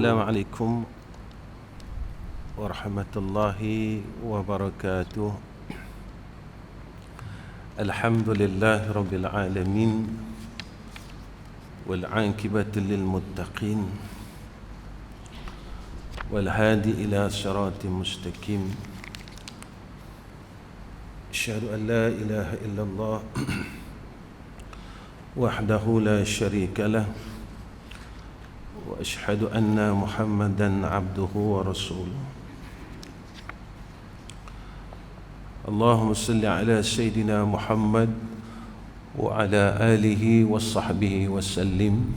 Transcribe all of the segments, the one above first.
Assalamualaikum warahmatullahi wabarakatuh. Alhamdulillah rabbil alamin wal aqibatu lil muttaqin wal hadi ila siratim mustaqim. Asyhadu an la ilaha illallah wahdahu la syarika lah wa asyhadu anna Muhammadan abduhu wa rasuluh. Allahumma salli ala sayyidina Muhammad wa ala alihi wa sahbihi wa sallim.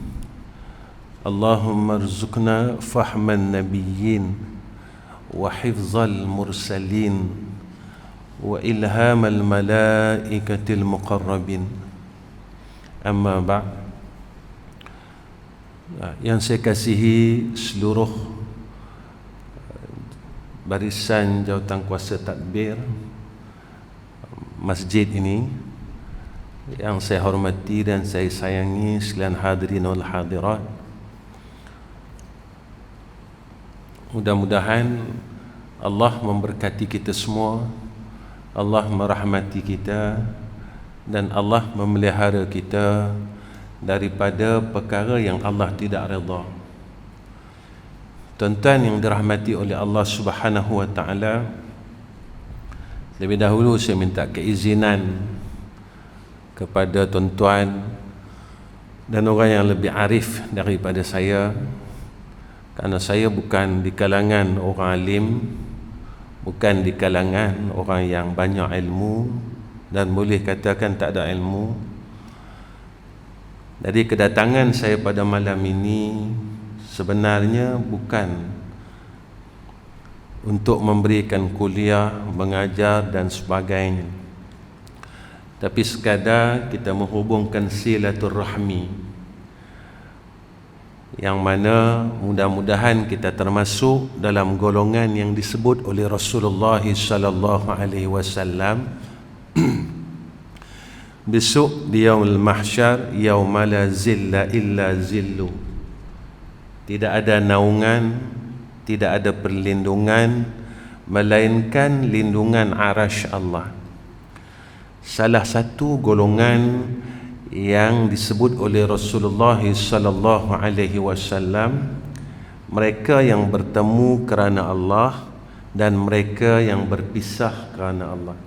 Allahumma arzuqna fahman nabiyyin wa hifzal mursalin wa ilhamal malaikatil muqarrabin. Amma ba'd. Yang saya kasihi seluruh barisan jawatankuasa tadbir masjid ini, yang saya hormati dan saya sayangi sekalian hadirin wal hadirat. Mudah-mudahan Allah memberkati kita semua, Allah merahmati kita, dan Allah memelihara kita daripada perkara yang Allah tidak redha. Tuan-tuan yang dirahmati oleh Allah Subhanahu wa taala, lebih dahulu saya minta keizinan kepada tuan-tuan dan orang yang lebih arif daripada saya, kerana saya bukan di kalangan orang alim, bukan di kalangan orang yang banyak ilmu, dan boleh katakan tak ada ilmu. Jadi kedatangan saya pada malam ini sebenarnya bukan untuk memberikan kuliah, mengajar dan sebagainya, tapi sekadar kita menghubungkan silaturahmi, yang mana mudah-mudahan kita termasuk dalam golongan yang disebut oleh Rasulullah sallallahu alaihi wasallam besok di yaumul mahsyar, yauma la zilla illa zillu. Tidak ada naungan, tidak ada perlindungan melainkan lindungan arasy Allah. Salah satu golongan yang disebut oleh Rasulullah sallallahu alaihi wasallam, mereka yang bertemu kerana Allah dan mereka yang berpisah kerana Allah.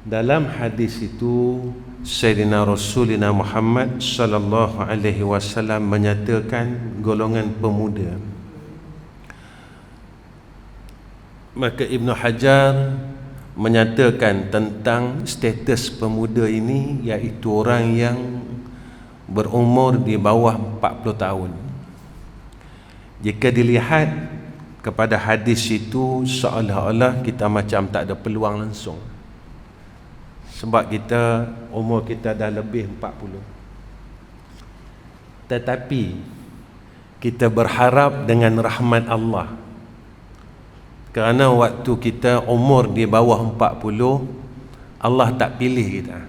Dalam hadis itu Sayyidina Rasulina Muhammad sallallahu alaihi wasallam menyatakan golongan pemuda. Maka Ibn Hajar menyatakan tentang status pemuda ini, iaitu orang yang berumur di bawah 40 tahun. Jika dilihat kepada hadis itu, seolah-olah kita macam tak ada peluang langsung, sebab kita umur kita dah lebih 40. Tetapi kita berharap dengan rahmat Allah, kerana waktu kita umur di bawah 40, Allah tak pilih kita,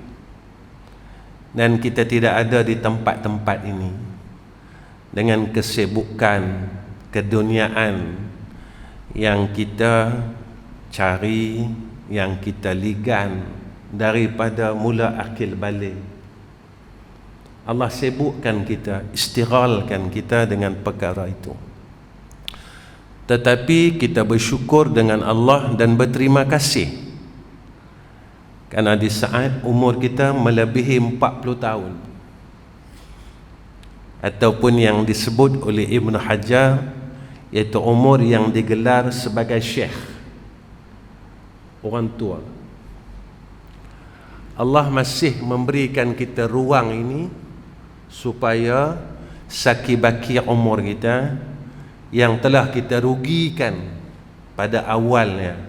dan kita tidak ada di tempat-tempat ini dengan kesibukan keduniaan yang kita cari, yang kita ligan daripada mula akil balik. Allah sibukkan kita, istighalkan kita dengan perkara itu. Tetapi kita bersyukur dengan Allah dan berterima kasih, kerana di saat umur kita melebihi 40 tahun, ataupun yang disebut oleh Ibn Hajar, iaitu umur yang digelar sebagai syekh, orang tua, Allah masih memberikan kita ruang ini supaya saki-baki umur kita yang telah kita rugikan pada awalnya,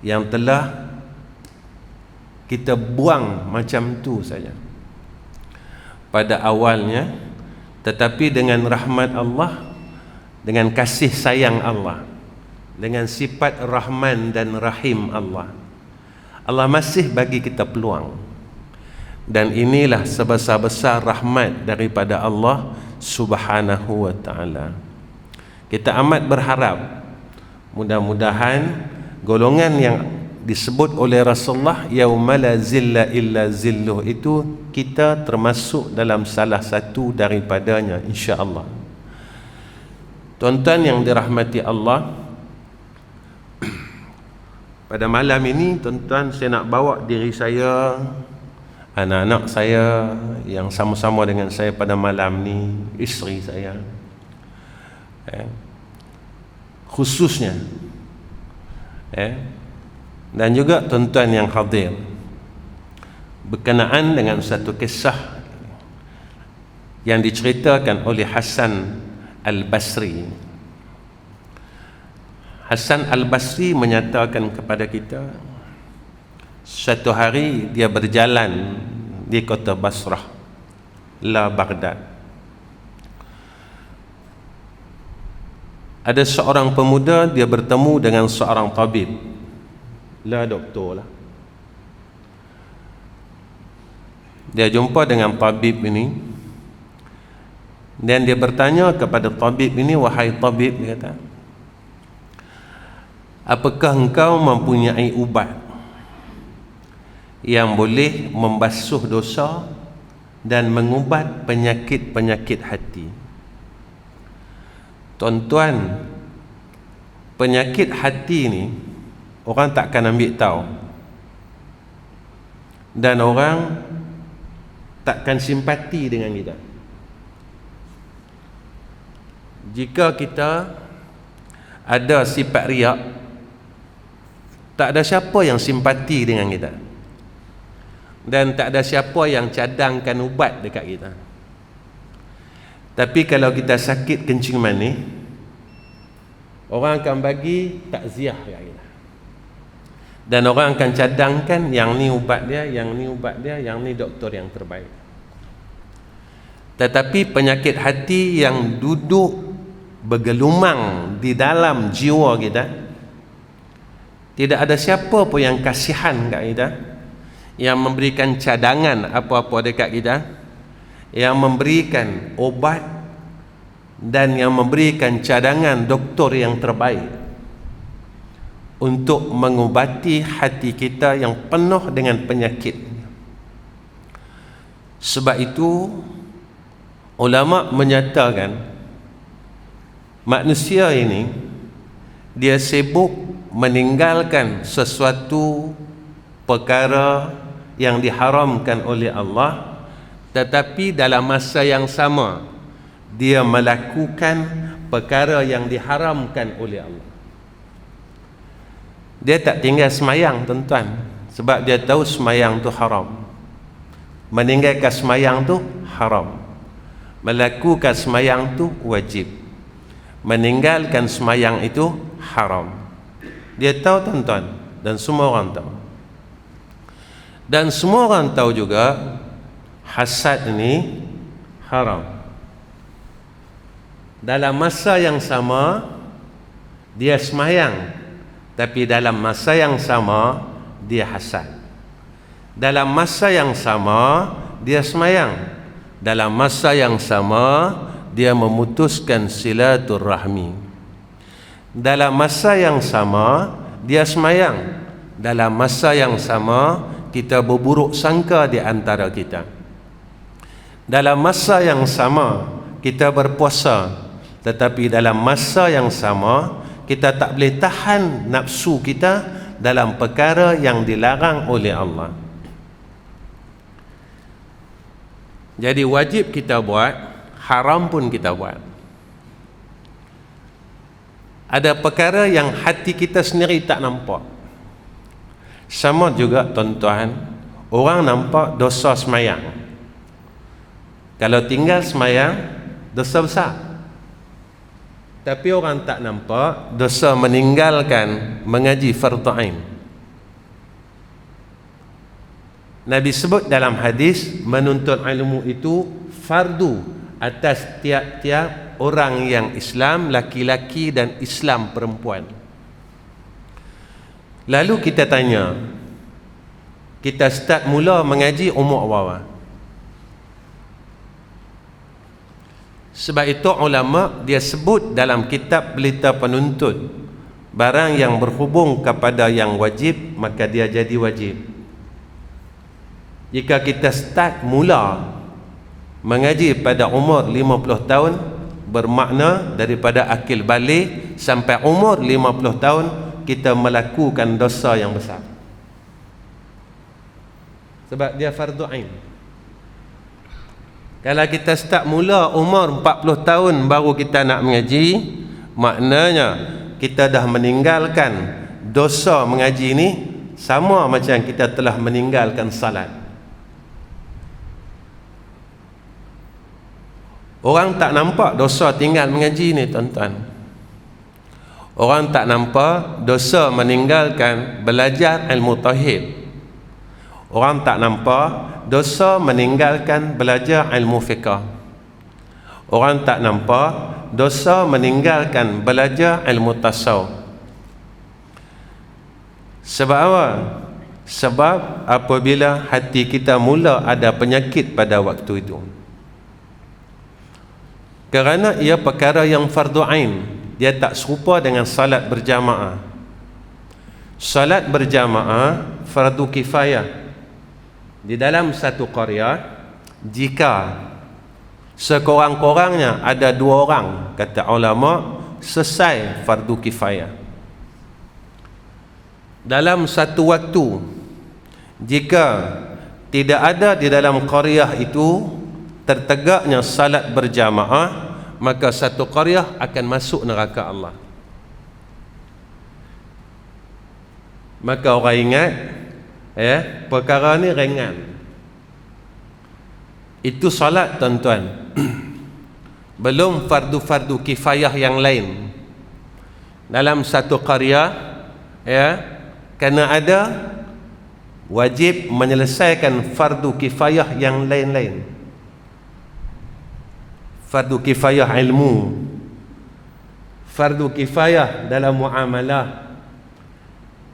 yang telah kita buang macam tu saja pada awalnya, tetapi dengan rahmat Allah, dengan kasih sayang Allah, dengan sifat Rahman dan Rahim Allah, Allah masih bagi kita peluang. Dan inilah sebesar-besar rahmat daripada Allah Subhanahu wa ta'ala. Kita amat berharap mudah-mudahan golongan yang disebut oleh Rasulullah yauma la zilla illa zilluh itu kita termasuk dalam salah satu daripadanya, insya-Allah. Tuan-tuan yang dirahmati Allah, pada malam ini tuan-tuan saya nak bawa diri saya, anak-anak saya yang sama-sama dengan saya pada malam ni, isteri saya, khususnya, dan juga tuan-tuan yang hadir, berkenaan dengan satu kisah yang diceritakan oleh Hasan Al-Basri. Hasan Al-Basri menyatakan kepada kita, suatu hari dia berjalan di kota Basrah, la Baghdad. Ada seorang pemuda, dia bertemu dengan seorang tabib, la doktor lah. Dia jumpa dengan tabib ini, dan dia bertanya kepada tabib ini, wahai tabib, dia kata, apakah engkau mempunyai ubat yang boleh membasuh dosa dan mengubat penyakit-penyakit hati? Tuan-tuan, penyakit hati ni orang takkan ambil tahu, dan orang takkan simpati dengan kita. Jika kita ada sifat riak, tak ada siapa yang simpati dengan kita, dan tak ada siapa yang cadangkan ubat dekat kita. Tapi kalau kita sakit kencing manis, orang akan bagi takziah dekat kita, dan orang akan cadangkan yang ni ubat dia, yang ni ubat dia, yang ni doktor yang terbaik. Tetapi penyakit hati yang duduk bergelumang di dalam jiwa kita, tidak ada siapa pun yang kasihan kat kita, yang memberikan cadangan apa-apa dekat kita, yang memberikan obat dan yang memberikan cadangan doktor yang terbaik untuk mengubati hati kita yang penuh dengan penyakit. Sebab itu ulama menyatakan manusia ini dia sibuk meninggalkan sesuatu perkara yang diharamkan oleh Allah, tetapi dalam masa yang sama dia melakukan perkara yang diharamkan oleh Allah. Dia tak tinggal semayang, tuan-tuan, sebab dia tahu semayang tu haram. Meninggalkan semayang tu haram. Melakukan semayang tu wajib. Meninggalkan semayang itu haram. Dia tahu, tuan-tuan, dan semua orang tahu. Dan semua orang tahu juga hasad ini haram. Dalam masa yang sama dia semayang, tapi dalam masa yang sama dia hasad. Dalam masa yang sama dia semayang, dalam masa yang sama dia memutuskan silaturahmi. Dalam masa yang sama dia semayang, dalam masa yang sama kita berburuk sangka di antara kita. Dalam masa yang sama kita berpuasa, tetapi dalam masa yang sama kita tak boleh tahan nafsu kita dalam perkara yang dilarang oleh Allah. Jadi wajib kita buat, haram pun kita buat. Ada perkara yang hati kita sendiri tak nampak. Sama juga, tuan-tuan, orang nampak dosa semayang. Kalau tinggal semayang, dosa besar. Tapi orang tak nampak dosa meninggalkan mengaji fardhu ain. Nabi sebut dalam hadis, menuntut ilmu itu fardu atas tiap-tiap orang yang Islam, laki-laki dan Islam perempuan. Lalu kita tanya, kita start mula mengaji umur berapa? Sebab itu ulama dia sebut dalam kitab Pelita Penuntut, barang yang berhubung kepada yang wajib maka dia jadi wajib. Jika kita start mula mengaji pada umur 50 tahun, bermakna daripada akil balik sampai umur 50 tahun kita melakukan dosa yang besar. Sebab dia fardu ain. Kalau kita start mula umur 40 tahun baru kita nak mengaji, maknanya kita dah meninggalkan dosa mengaji ni sama macam kita telah meninggalkan salat. Orang tak nampak dosa tinggal mengaji ni tuan-tuan. Orang tak nampak dosa meninggalkan belajar ilmu tauhid. Orang tak nampak dosa meninggalkan belajar ilmu fiqh. Orang tak nampak dosa meninggalkan belajar ilmu tasawuf. Sebab apa? Sebab apabila hati kita mula ada penyakit pada waktu itu, kerana ia perkara yang fardu ain, dia tak serupa dengan salat berjamaah. Salat berjamaah fardu kifayah. Di dalam satu qaryah, jika sekurang-kurangnya ada 2 orang, kata ulama, selesai fardu kifayah. Dalam satu waktu, jika tidak ada di dalam qaryah itu tertegaknya salat berjamaah, maka satu qaryah akan masuk neraka Allah. Maka orang ingat, perkara ni ringan. Itu salat tuan-tuan. Belum fardu-fardu kifayah yang lain. Dalam satu qaryah, kerana ada wajib menyelesaikan fardu kifayah yang lain-lain. Fardu kifayah ilmu, fardu kifayah dalam muamalah,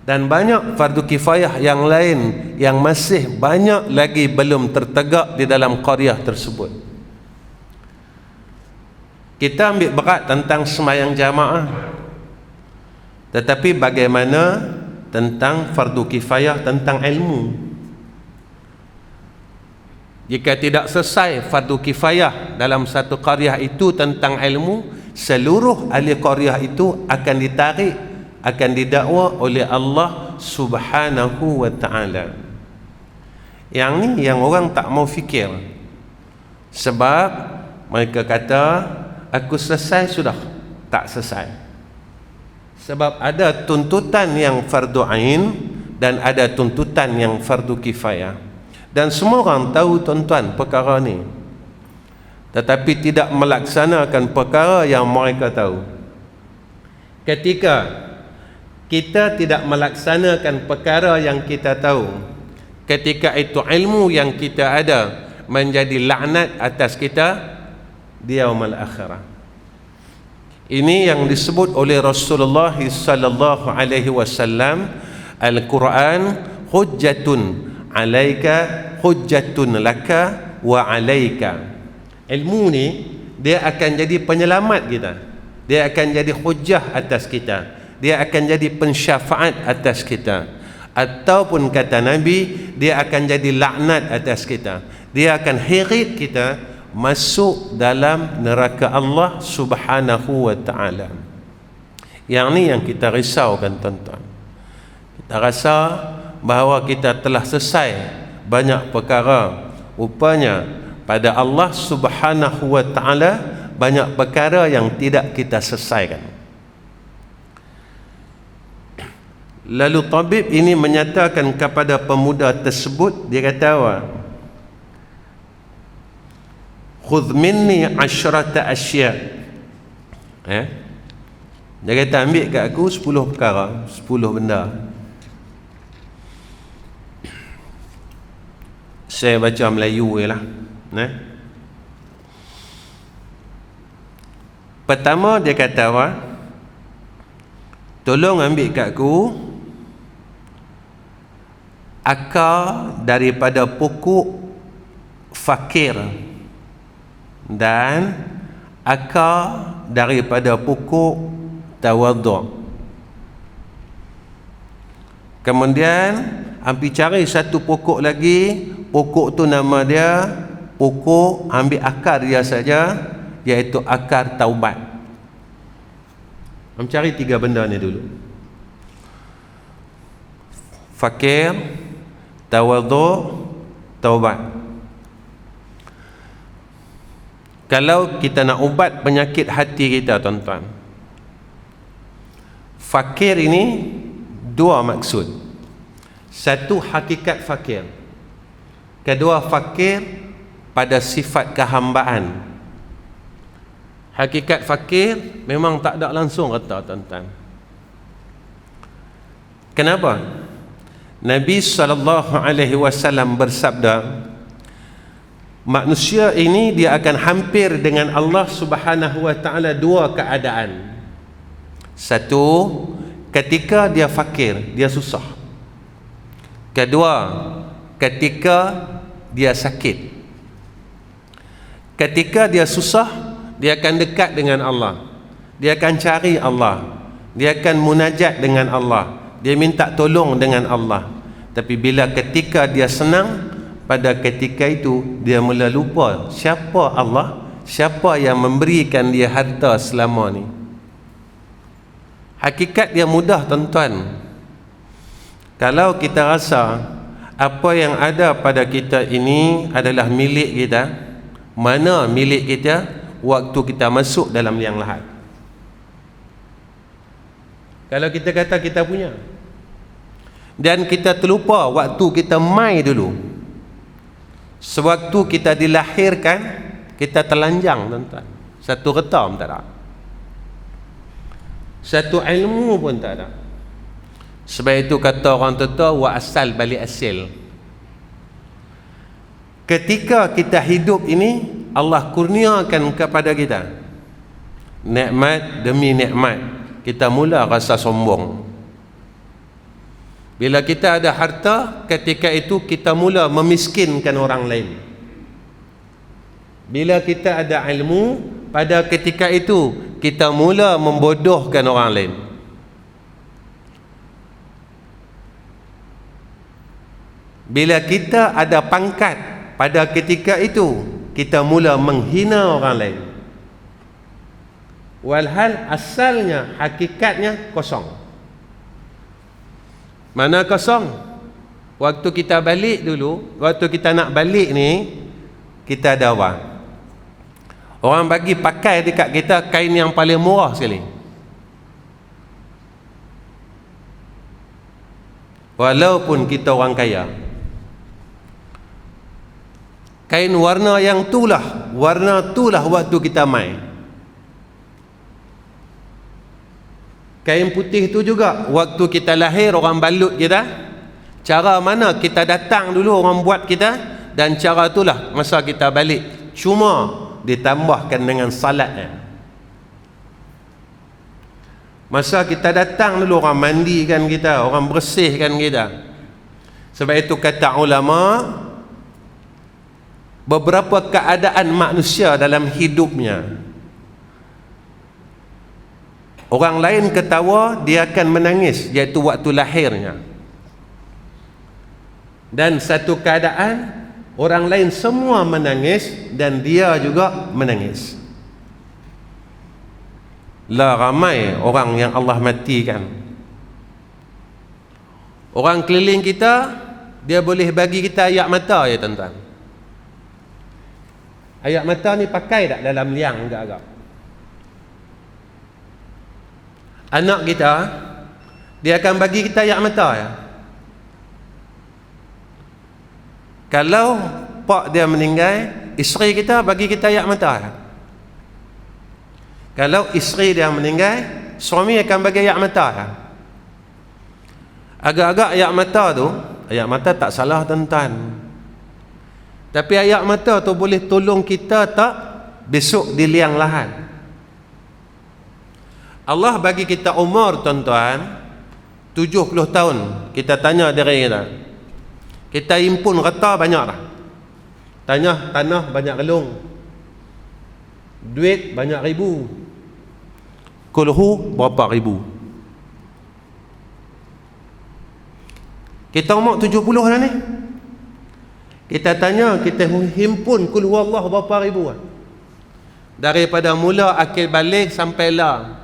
dan banyak fardu kifayah yang lain yang masih banyak lagi belum tertegak di dalam qaryah tersebut. Kita ambil berat tentang sembahyang jamaah, tetapi bagaimana tentang fardu kifayah tentang ilmu? Jika tidak selesai fardu kifayah dalam satu qaryah itu tentang ilmu, seluruh ahli qaryah itu akan ditarik, akan didakwa oleh Allah Subhanahu wa ta'ala. Yang ni yang orang tak mau fikir. Sebab mereka kata, aku selesai sudah. Tak selesai. Sebab ada tuntutan yang fardu ain dan ada tuntutan yang fardu kifayah. Dan semua orang tahu tuan-tuan perkara ni, tetapi tidak melaksanakan perkara yang mereka tahu. Ketika kita tidak melaksanakan perkara yang kita tahu, ketika itu ilmu yang kita ada menjadi laknat atas kita di yaumul akhirah. Ini yang disebut oleh Rasulullah sallallahu alaihi wasallam, Al-Quran hujjatun alaika hujjatun laka wa alaika. Ilmu ni dia akan jadi penyelamat kita, dia akan jadi hujjah atas kita, dia akan jadi pensyafaat atas kita, ataupun kata Nabi, dia akan jadi laknat atas kita, dia akan heret kita masuk dalam neraka Allah Subhanahu wa ta'ala. Yang ni yang kita risaukan tuan-tuan. Kita rasa bahawa kita telah selesai banyak perkara, rupanya pada Allah Subhanahu wa ta'ala banyak perkara yang tidak kita selesaikan. Lalu tabib ini menyatakan kepada pemuda tersebut, dia kata apa? Khudh minni 10 asya. Dia kata, ambil kat aku 10 perkara, 10 benda. Saya baca Melayu je lah. Pertama dia kata apa? Tolong ambil kat aku akar daripada pokok fakir dan akar daripada pokok tawaduk. Kemudian ambil cari satu pokok lagi, pokok tu nama dia pokok, ambil akar dia saja, iaitu akar taubat. Cari 3 benda ni dulu: fakir, tawaduk, taubat. Kalau kita nak ubat penyakit hati kita, tuan-tuan, fakir ini 2 maksud. Satu, hakikat fakir. Kedua, fakir pada sifat kehambaan. Hakikat fakir memang tak ada langsung kata, tuan-tuan. Kenapa? Nabi SAW bersabda, manusia ini dia akan hampir dengan Allah Subhanahu wa taala 2 keadaan. Satu, ketika dia fakir, dia susah. Kedua, ketika dia sakit. Ketika dia susah, dia akan dekat dengan Allah, dia akan cari Allah, dia akan munajat dengan Allah, dia minta tolong dengan Allah. Tapi bila ketika dia senang, pada ketika itu dia mula lupa siapa Allah, siapa yang memberikan dia harta selama ni. Hakikat dia mudah, tuan-tuan. Kalau kita rasa apa yang ada pada kita ini adalah milik kita, mana milik kita waktu kita masuk dalam liang lahat? Kalau kita kata kita punya, dan kita terlupa waktu kita mai dulu, sewaktu kita dilahirkan, kita telanjang, tuan-tuan. Satu retam tak ada, satu ilmu pun tak ada. Sebab itu kata orang tua, wa asal balik asil. Ketika kita hidup ini, Allah kurniakan kepada kita nikmat demi nikmat, kita mula rasa sombong. Bila kita ada harta, ketika itu kita mula memiskinkan orang lain. Bila kita ada ilmu, pada ketika itu kita mula membodohkan orang lain. Bila kita ada pangkat, pada ketika itu kita mula menghina orang lain. Walhal asalnya, hakikatnya kosong. Mana kosong? Waktu kita balik dulu, waktu kita nak balik ni, kita ada wang. Orang bagi pakai dekat kita kain yang paling murah sekali. Walaupun kita orang kaya, kain warna yang itulah, warna itulah waktu kita mai. Kain putih itu juga waktu kita lahir, orang balut kita. Cara mana kita datang dulu orang buat kita, dan cara itulah masa kita balik, cuma ditambahkan dengan salatnya. Masa kita datang dulu orang mandikan kita, orang bersihkan kita. Sebab itu kata ulama, beberapa keadaan manusia dalam hidupnya, orang lain ketawa, dia akan menangis, iaitu waktu lahirnya. Dan satu keadaan, orang lain semua menangis dan dia juga menangis. Lah ramai orang yang Allah matikan. Orang keliling kita, dia boleh bagi kita ayak mata, ya tuan-tuan. Ayak mata ni pakai tak dalam liang agak-agak? Anak kita, dia akan bagi kita ayak mata, ya. Kalau pak dia meninggal, isteri kita bagi kita ayak mata, ya. Kalau isteri dia meninggal, suami akan bagi ayak mata, ya. Agak-agak ayak mata tu, ayak mata tak salah, tuan-tuan. Tapi ayak mata tu boleh tolong kita tak besok di liang lahat. Allah bagi kita umur, tuan-tuan, 70 tahun. Kita tanya diri kita, kita impun rata banyak dah. Tanya tanah banyak gelung. Duit banyak ribu. Kulhu berapa ribu? Kita umur 70 dah ni. Kita tanya, kita himpun kul huwallah berapa ribu? Daripada mula akhir balik sampai lah.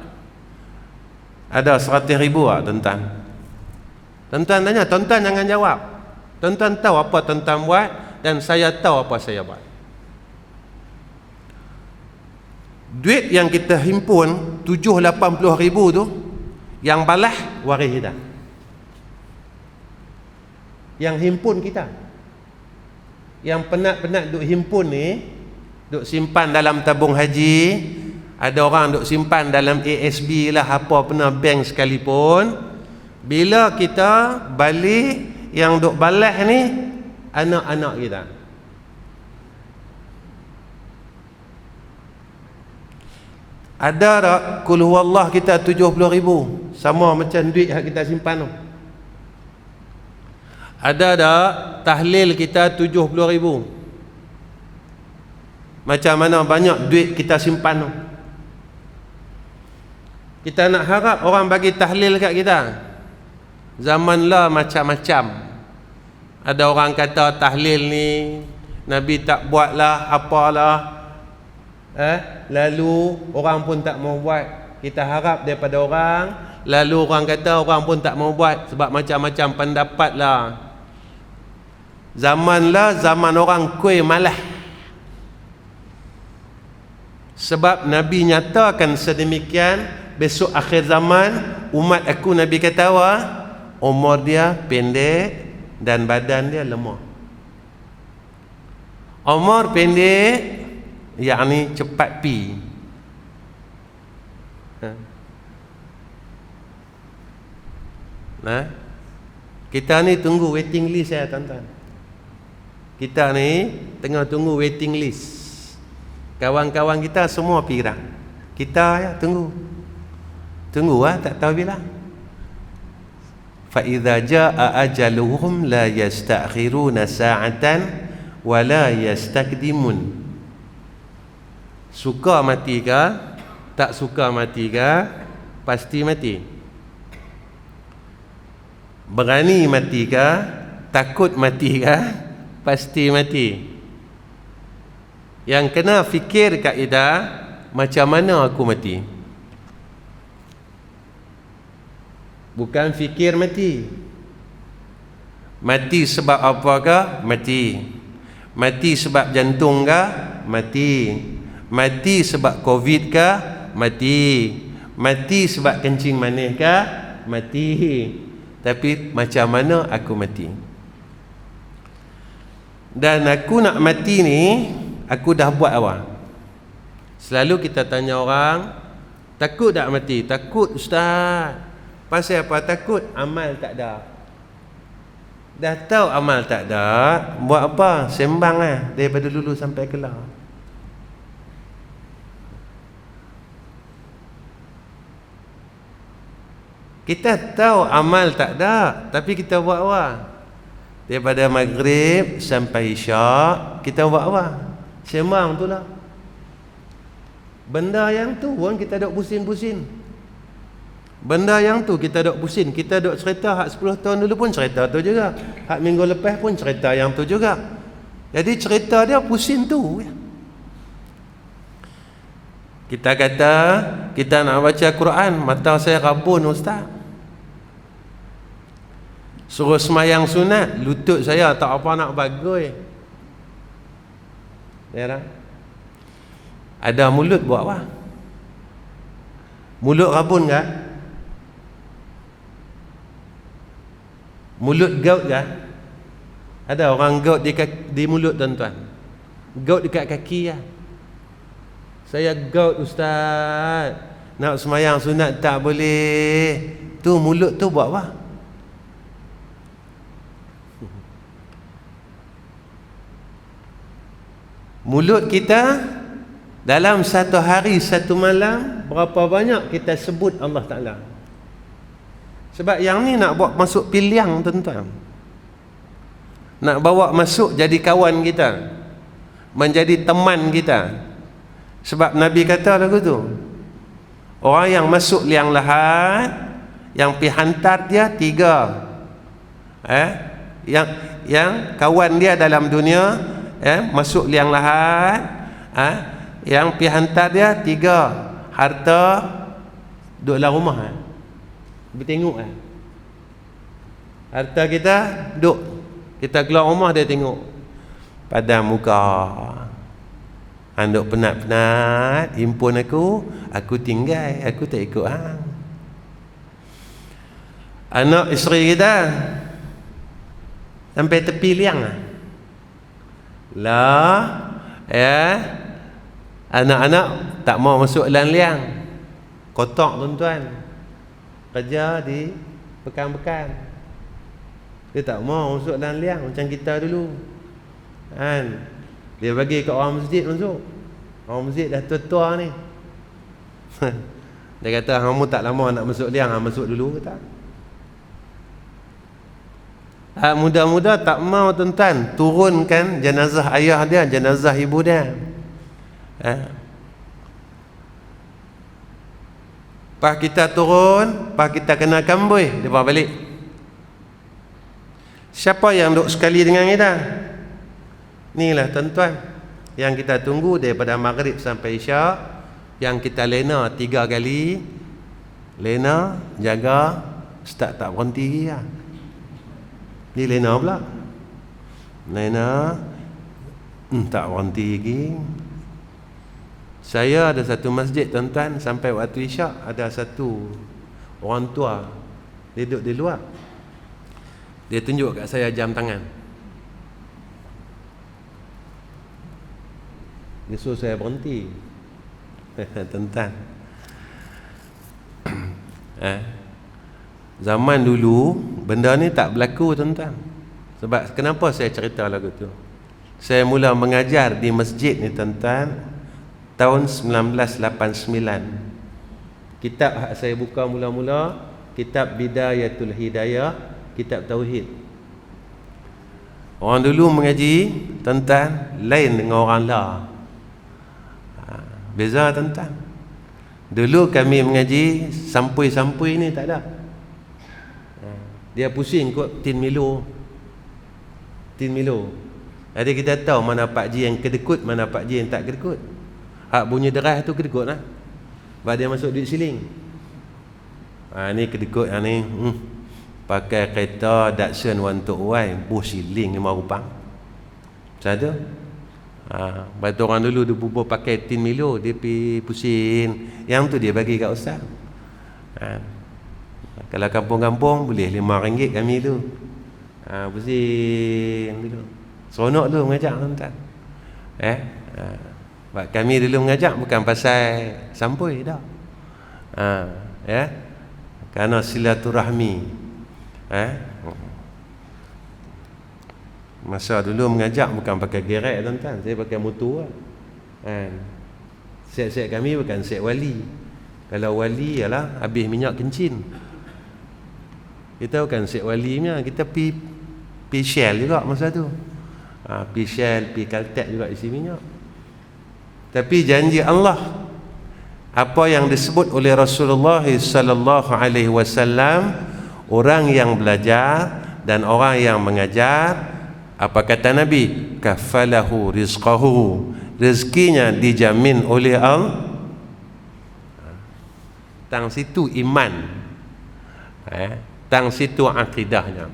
Ada 100 ribu lah tuan-tuan. Tuan-tuan tanya, tuan-tuan jangan jawab. Tuan-tuan tahu apa tuan-tuan buat dan saya tahu apa saya buat. Duit yang kita himpun 7-80 ribu tu, yang balas waris kita. Yang himpun kita, yang penat-penat duk himpun ni, duk simpan dalam tabung haji, ada orang duk simpan dalam ASB lah, apa pernah bank sekalipun. Bila kita balik, yang duk balas ni anak-anak kita. Ada tak kul huwallah kita 70 ribu, sama macam duit yang kita simpan tu? Ada tak tahlil kita 70 ribu, macam mana banyak duit kita simpan tu? Kita nak harap orang bagi tahlil kat kita. Zaman lah macam-macam. Ada orang kata tahlil ni Nabi tak buat lah, apalah, lalu orang pun tak mau buat. Kita harap daripada orang, lalu orang kata orang pun tak mau buat sebab macam-macam pendapat lah. Zaman lah zaman orang kuih malah. Sebab Nabi nyatakan sedemikian, besok akhir zaman umat aku, Nabi kata apa? Umur dia pendek dan badan dia lemah. Umur pendek yakni cepat pi. Nah, kita ni tunggu waiting list ya tuan-tuan. Kita ni tengah tunggu waiting list. Kawan-kawan kita semua pirang. Kita ya tunggu. Tunggu tak tahu bila. Fa idza jaa ajaluhum la yastakhiruna sa'atan wa la yastakdimun. Suka mati ke, tak suka mati ke, pasti mati. Berani mati ke, takut mati ke, pasti mati. Yang kena fikir kat kita, macam mana aku mati. Bukan fikir mati. Mati sebab apakah? Mati. Mati sebab jantung kah? Mati. Mati sebab COVID kah? Mati. Mati sebab kencing manis kah? Mati. Tapi macam mana aku mati? Dan aku nak mati ni, aku dah buat apa? Selalu kita tanya orang, takut tak mati? Takut ustaz. Pasal apa takut? Amal tak ada. Dah tahu amal tak ada, buat apa? Sembang lah daripada dulu sampai kelar. Kita tahu amal tak ada, tapi kita buat apa? Daripada maghrib sampai isyak, kita buat apa? Sembang tu lah. Benda yang tu pun kita duk pusing-pusing. Benda yang tu kita duk pusing. Kita duk cerita hak 10 tahun dulu pun cerita tu juga, hak minggu lepas pun cerita yang tu juga. Jadi cerita dia pusing tu. Kita kata kita nak baca Quran, mata saya rabun ustaz. Suruh semayang sunat, lutut saya tak apa nak bagoi. Ya tak? Ada mulut buat apa? Mulut rabun ke? Mulut gout ke? Ada orang gout di mulut tuan-tuan. Gout dekat kaki ya. Saya gout ustaz, nak semayang sunat tak boleh. Tu mulut tu buat apa? Mulut kita dalam satu hari satu malam berapa banyak kita sebut Allah Ta'ala. Sebab yang ni nak bawa masuk piliang tuan-tuan, nak bawa masuk jadi kawan kita, menjadi teman kita. Sebab Nabi kata lagu tu, orang yang masuk liang lahat, yang pi hantar dia 3. Yang kawan dia dalam dunia masuk liang lahat, yang pi hantar dia 3. Harta duduk dalam rumah, bertengok. Harta kita duduk, kita keluar rumah dia tengok padam muka. Anduk penat-penat, himpun aku tinggal, aku tak ikut hang. Anak isteri kita sampai tepi liang lah, anak-anak tak mau masuk dalam liang, kotak tuan-tuan, kerja di pekan-pekan, dia tak mau masuk dalam liang macam kita dulu kan. Dia bagi kat orang masjid masuk. Orang masjid dah tua-tua ni. Dia kata, kamu tak lama nak masuk liang, hang masuk dulu ke tak? Muda-muda tak mau tuan-tuan turunkan jenazah ayah dia, jenazah ibu dia. Pas kita turun, pas kita kena kambui, dia bawa balik. Siapa yang duduk sekali dengan kita? Inilah tuan-tuan yang kita tunggu daripada maghrib sampai isyak, yang kita lena 3 kali, lena jaga start tak berhenti lah. Ni lena pula, lena tak berhenti lagi. Saya ada satu masjid tuan-tuan, sampai waktu isyak ada satu orang tua, dia duduk di luar, dia tunjuk kat saya jam tangan. Dia suruh saya berhenti. Tuan-tuan, zaman dulu benda ni tak berlaku tuan-tuan. Sebab kenapa saya cerita lagu tu? Saya mula mengajar di masjid ni tuan-tuan tahun 1989. Kitab hak saya buka mula-mula, kitab Bidayatul Hidayah, kitab Tauhid. Orang dulu mengaji tuan-tuan lain dengan orang lah. Beza tuan-tuan. Dulu kami mengaji sampui-sampui ni tak ada. Dia pusing kot tin Milo. Jadi kita tahu mana Pak Ji yang kedekut, mana Pak Ji yang tak kedekut. Hak bunyi deras tu kedekut lah. Sebab dia masuk duit siling. Ni kedekut ni. Pakai kereta Datsun 120Y, siling 5 rupang. Macam tu. Batu orang dulu dia bubur pakai tin Milo, dia pergi pusing. Yang tu dia bagi kat ustaz. Kalau kampung-kampung boleh RM5 kami tu. Pusing dulu. Seronok tu mengajak tuan-tuan. Sebab kami dulu mengajak bukan pasal sampui dah. Kerana silaturahmi. Masa dulu mengajak bukan pakai gerek tuan-tuan, saya pakai motor lah. Set-set kami bukan set wali. Kalau wali ialah habis minyak kencin. Kita bukan set wali punya, kita pi Shell juga masa tu. Pi Shell, pi Caltex juga isi minyak. Tapi janji Allah, apa yang disebut oleh Rasulullah sallallahu alaihi wasallam, orang yang belajar dan orang yang mengajar, apa kata Nabi? Kafalahu rizqahu, rezekinya dijamin oleh Allah. Tang situ iman, tang situ akidahnya.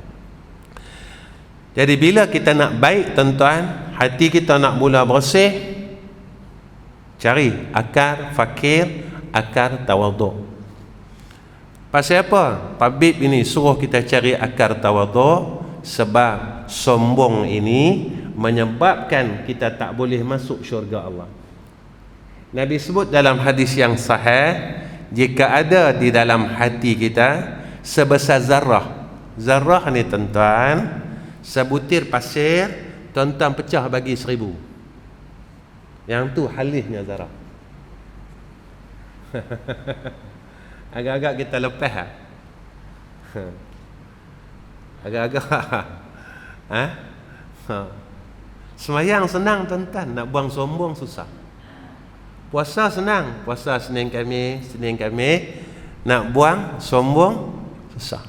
Jadi bila kita nak baik tuan-tuan, hati kita nak mula bersih, cari akar fakir, akar tawaduk. Pasal apa? Tabib ini suruh kita cari akar tawaduk, sebab sombong ini menyebabkan kita tak boleh masuk syurga Allah. Nabi sebut dalam hadis yang sahih, jika ada di dalam hati kita sebesar zarrah. Zarrah ni tuan-tuan, sebutir pasir, tuan-tuan pecah bagi 1000. Yang tu halisnya zarrah. Agak-agak kita lepas agak-agak semayang senang tuan-tuan, nak buang sombong susah. Puasa senang, puasa Senin Khamis. Nak buang sombong susah.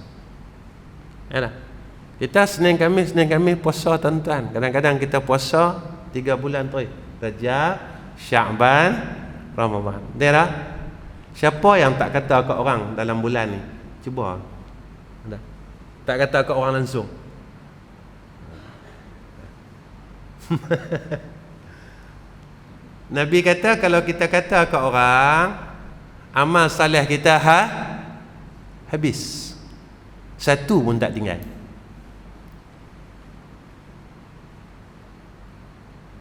Ya. Kita Senin Khamis puasa tuan-tuan. Kadang-kadang kita puasa 3 bulan tu. Rajab, Sya'ban, Ramadan. Dia dah. Siapa yang tak kata kat orang dalam bulan ni? Cuba. Tak kata kat orang langsung. Nabi kata kalau kita kata kat orang, amal salih kita habis. Satu pun tak tinggal.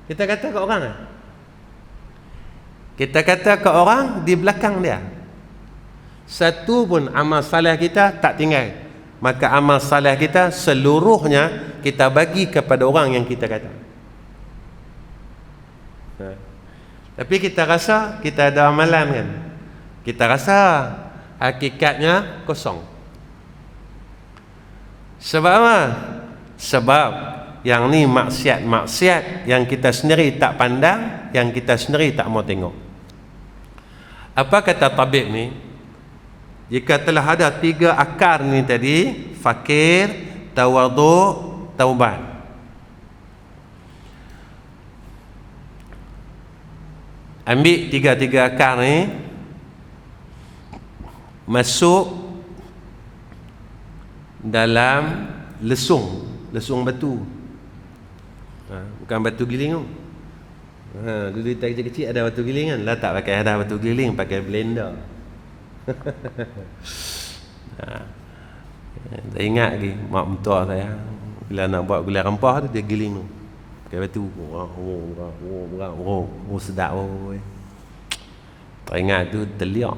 Kita kata kat orang, kita kata kat orang di belakang dia, satu pun amal salih kita tak tinggal. Maka amal salih kita seluruhnya kita bagi kepada orang yang kita kata. Tapi kita rasa kita ada amalan kan. Kita rasa hakikatnya kosong. Sebab apa? Sebab yang ni maksiat yang kita sendiri tak pandang, yang kita sendiri tak mau tengok. Apa kata tabib ni? Jika telah ada 3 akar ni tadi, fakir, tawadhu', taubat. Ambil 3 akar ni, masuk dalam lesung batu. Bukan batu giling tu. Dulu kita kecil-kecil ada batu giling kan. Lah tak pakai ada batu giling, pakai blender. Saya ingat lagi mak mentua saya bila nak buat gulai rempah tu, dia giling tu pakai batu. Sedap. Teringat tu terliak.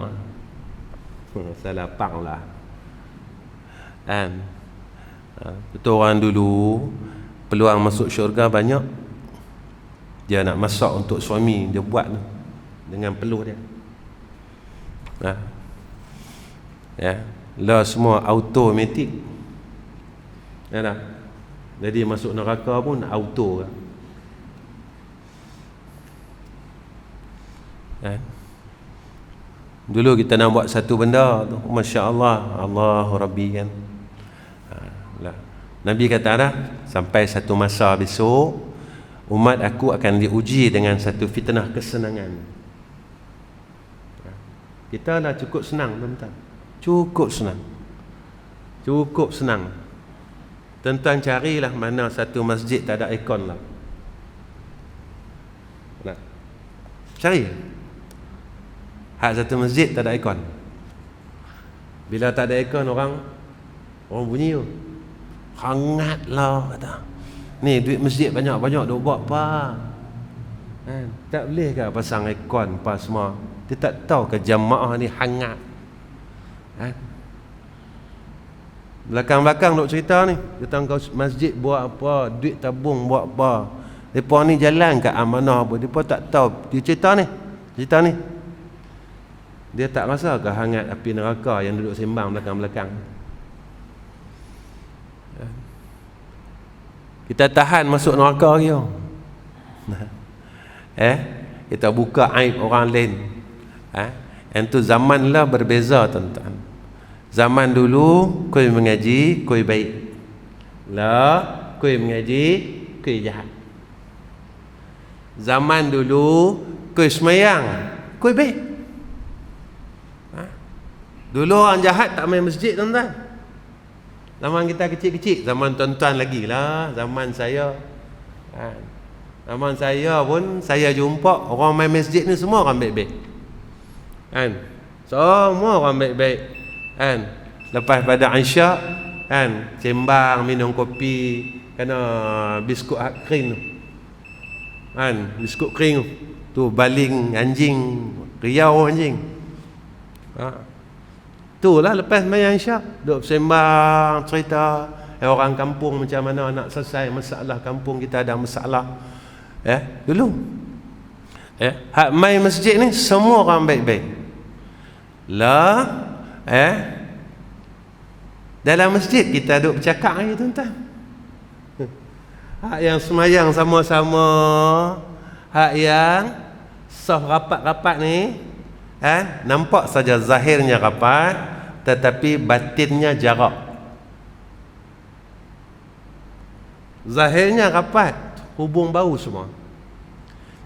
Salah pang lah kan. Betul, orang dulu peluang masuk syurga banyak. Dia nak masak untuk suami, dia buat tu dengan peluh dia. Ya, lah semua automatik. Ya dah. Jadi masuk neraka pun auto kan. Dulu kita nak buat satu benda tu, masya-Allah, Allahu Rabbi kan. Nabi kata dah, sampai satu masa besok umat aku akan diuji dengan satu fitnah kesenangan. Kita dah cukup senang tuan-tuan. Cukup senang. Tuan-tuan carilah mana satu masjid tak ada aircon lah. Nak cari. Hak satu masjid tak ada aircon. Bila tak ada aircon orang bunyi tu. Hangatlah kata. Ni duit masjid banyak-banyak duk buat apa? Kan? Tak boleh ke pasang aircon apa semua? Dia tak tahu ke jamaah ni hangat. Kan? Belakang-belakang duk cerita ni, datang ke masjid buat apa, duit tabung buat apa. Depa ni jalan kat amanah apa, depa tak tahu. Dia cerita ni. Dia tak rasa ke hangat api neraka yang duduk sembang belakang-belakang. Kita tahan masuk neraka lagi. Kita buka aib orang lain. Yang tu zaman lah berbeza tuan-tuan. Zaman dulu koi mengaji, koi baik. Lah koi mengaji, koi jahat. Zaman dulu koi semayang, koi baik. Dulu orang jahat tak main masjid tuan-tuan. Zaman kita kecil-kecil, zaman tuan-tuan lagi lah, zaman saya. Zaman saya pun, saya jumpa orang main masjid ni semua orang baik-baik. Kan? Semua orang baik-baik. Kan? Lepas pada Isyak, kan? Sembang, minum kopi, kena biskut kering tu. Kan? Biskut kering tu. Tu baling anjing, riau anjing. Itulah lepas main Isyak, duk sembang, cerita orang kampung macam mana nak selesai masalah kampung kita ada masalah. Dulu. Hak main masjid ni semua orang baik-baik. Lah dalam masjid kita duk bercakap lagi tuan-tuan. Hak yang semayang sama-sama, hak yang saf rapat-rapat ni, nampak saja zahirnya rapat, tetapi batinnya jarak. Zahirnya rapat, hubung bau semua,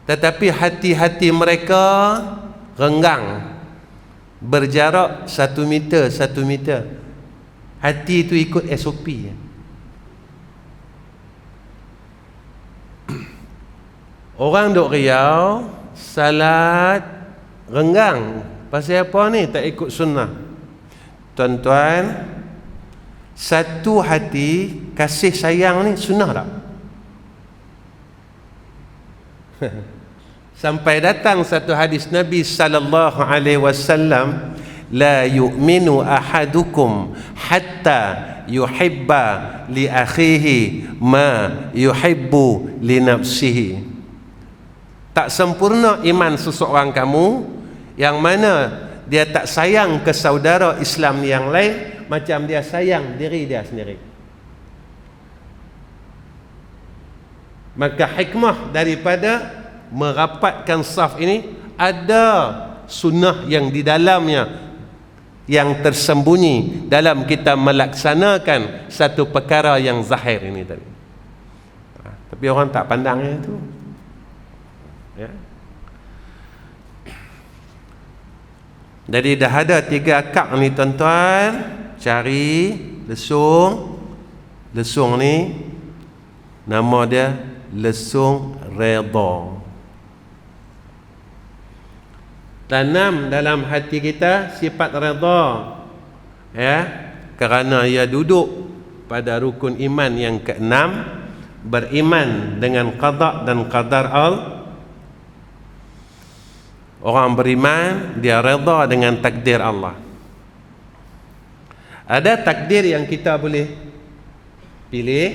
tetapi hati-hati mereka renggang, berjarak 1 meter 1 meter. Hati itu ikut SOP. Orang duk Riau salat renggang, pasal apa ni? Tak ikut sunnah. Tuan-tuan, satu hati kasih sayang ni sunnah tak? Sampai datang satu hadis Nabi sallallahu alaihi wasallam, la yu'minu ahadukum hatta yuhibba li akhihi ma yuhibbu li nafsihi. Tak sempurna iman seseorang kamu yang mana dia tak sayang ke saudara Islam yang lain macam dia sayang diri dia sendiri. Maka hikmah daripada merapatkan saf ini, ada sunnah yang di dalamnya, yang tersembunyi dalam kita melaksanakan satu perkara yang zahir ini tadi. Tapi orang tak pandangnya itu. Ya. Jadi dah ada 3 akak ni tuan-tuan. Cari lesung. Lesung ni nama dia lesung redha. Tanam dalam hati kita sifat redha, ya, kerana ia duduk pada rukun iman yang ke-6, beriman dengan qada dan qadar Allah. Orang beriman dia redha dengan takdir Allah. Ada takdir yang kita boleh pilih,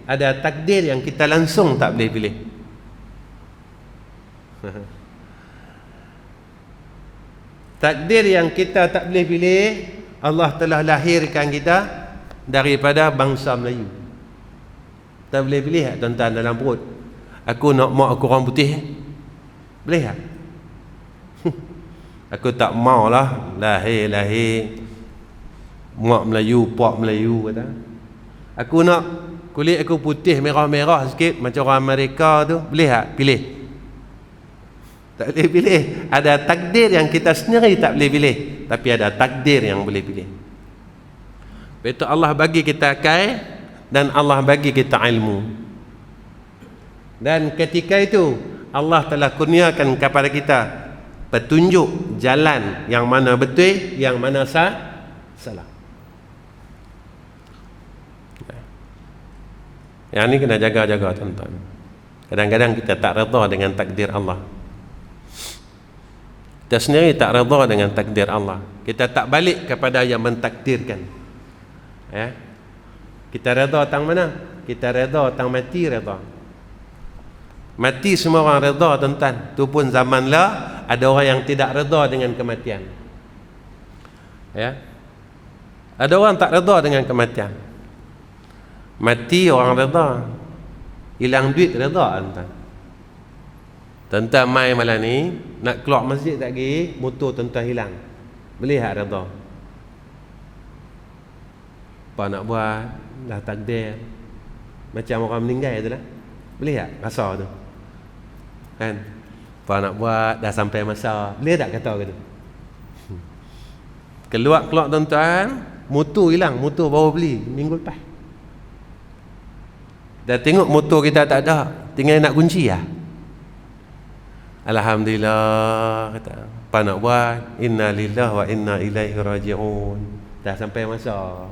ada takdir yang kita langsung tak boleh pilih. Takdir yang kita tak boleh pilih, Allah telah lahirkan kita daripada bangsa Melayu. Tak boleh pilih tak tuan-tuan dalam perut? Aku nak mak aku orang putih. Boleh tak? Aku tak maulah lahir mak Melayu, pak Melayu kata. Aku nak kulit aku putih merah-merah sikit macam orang Amerika tu. Boleh tak? Pilih. Tak boleh pilih. Ada takdir yang kita sendiri tak boleh pilih, tapi ada takdir yang boleh pilih. Betul, Allah bagi kita akal dan Allah bagi kita ilmu. Dan ketika itu Allah telah kurniakan kepada kita petunjuk jalan yang mana betul, yang mana salah. Yang ni kena jaga-jaga tuan-tuan. Kadang-kadang kita tak redha dengan takdir Allah. Kita sendiri tak redha dengan takdir Allah. Kita tak balik kepada yang mentakdirkan. Ya. Kita redha tang mana? Kita redha tang mati redha. Mati semua orang redha tuan-tuan. Tu pun zaman lah ada orang yang tidak redha dengan kematian. Ya. Ada orang tak redha dengan kematian. Mati orang redha. Hilang duit redha tuan-tuan. Tuan-tuan mai malam ni nak keluar masjid tak pergi, motor tuan-tuan hilang. Boleh tak redha? Apa nak buat? Dah takdir. Macam orang meninggal tu lah. Boleh tak rasa tu? Kan? Apa nak buat? Dah sampai masa. Boleh tak kata gitu? Keluar tuan-tuan, motor hilang, motor baru beli minggu lepas. Dah tengok motor kita tak ada, tinggal nak kunci lah. Alhamdulillah kata. Apa nak buat? Inna lillahi wa inna ilaihi raji'un. Dah sampai masa.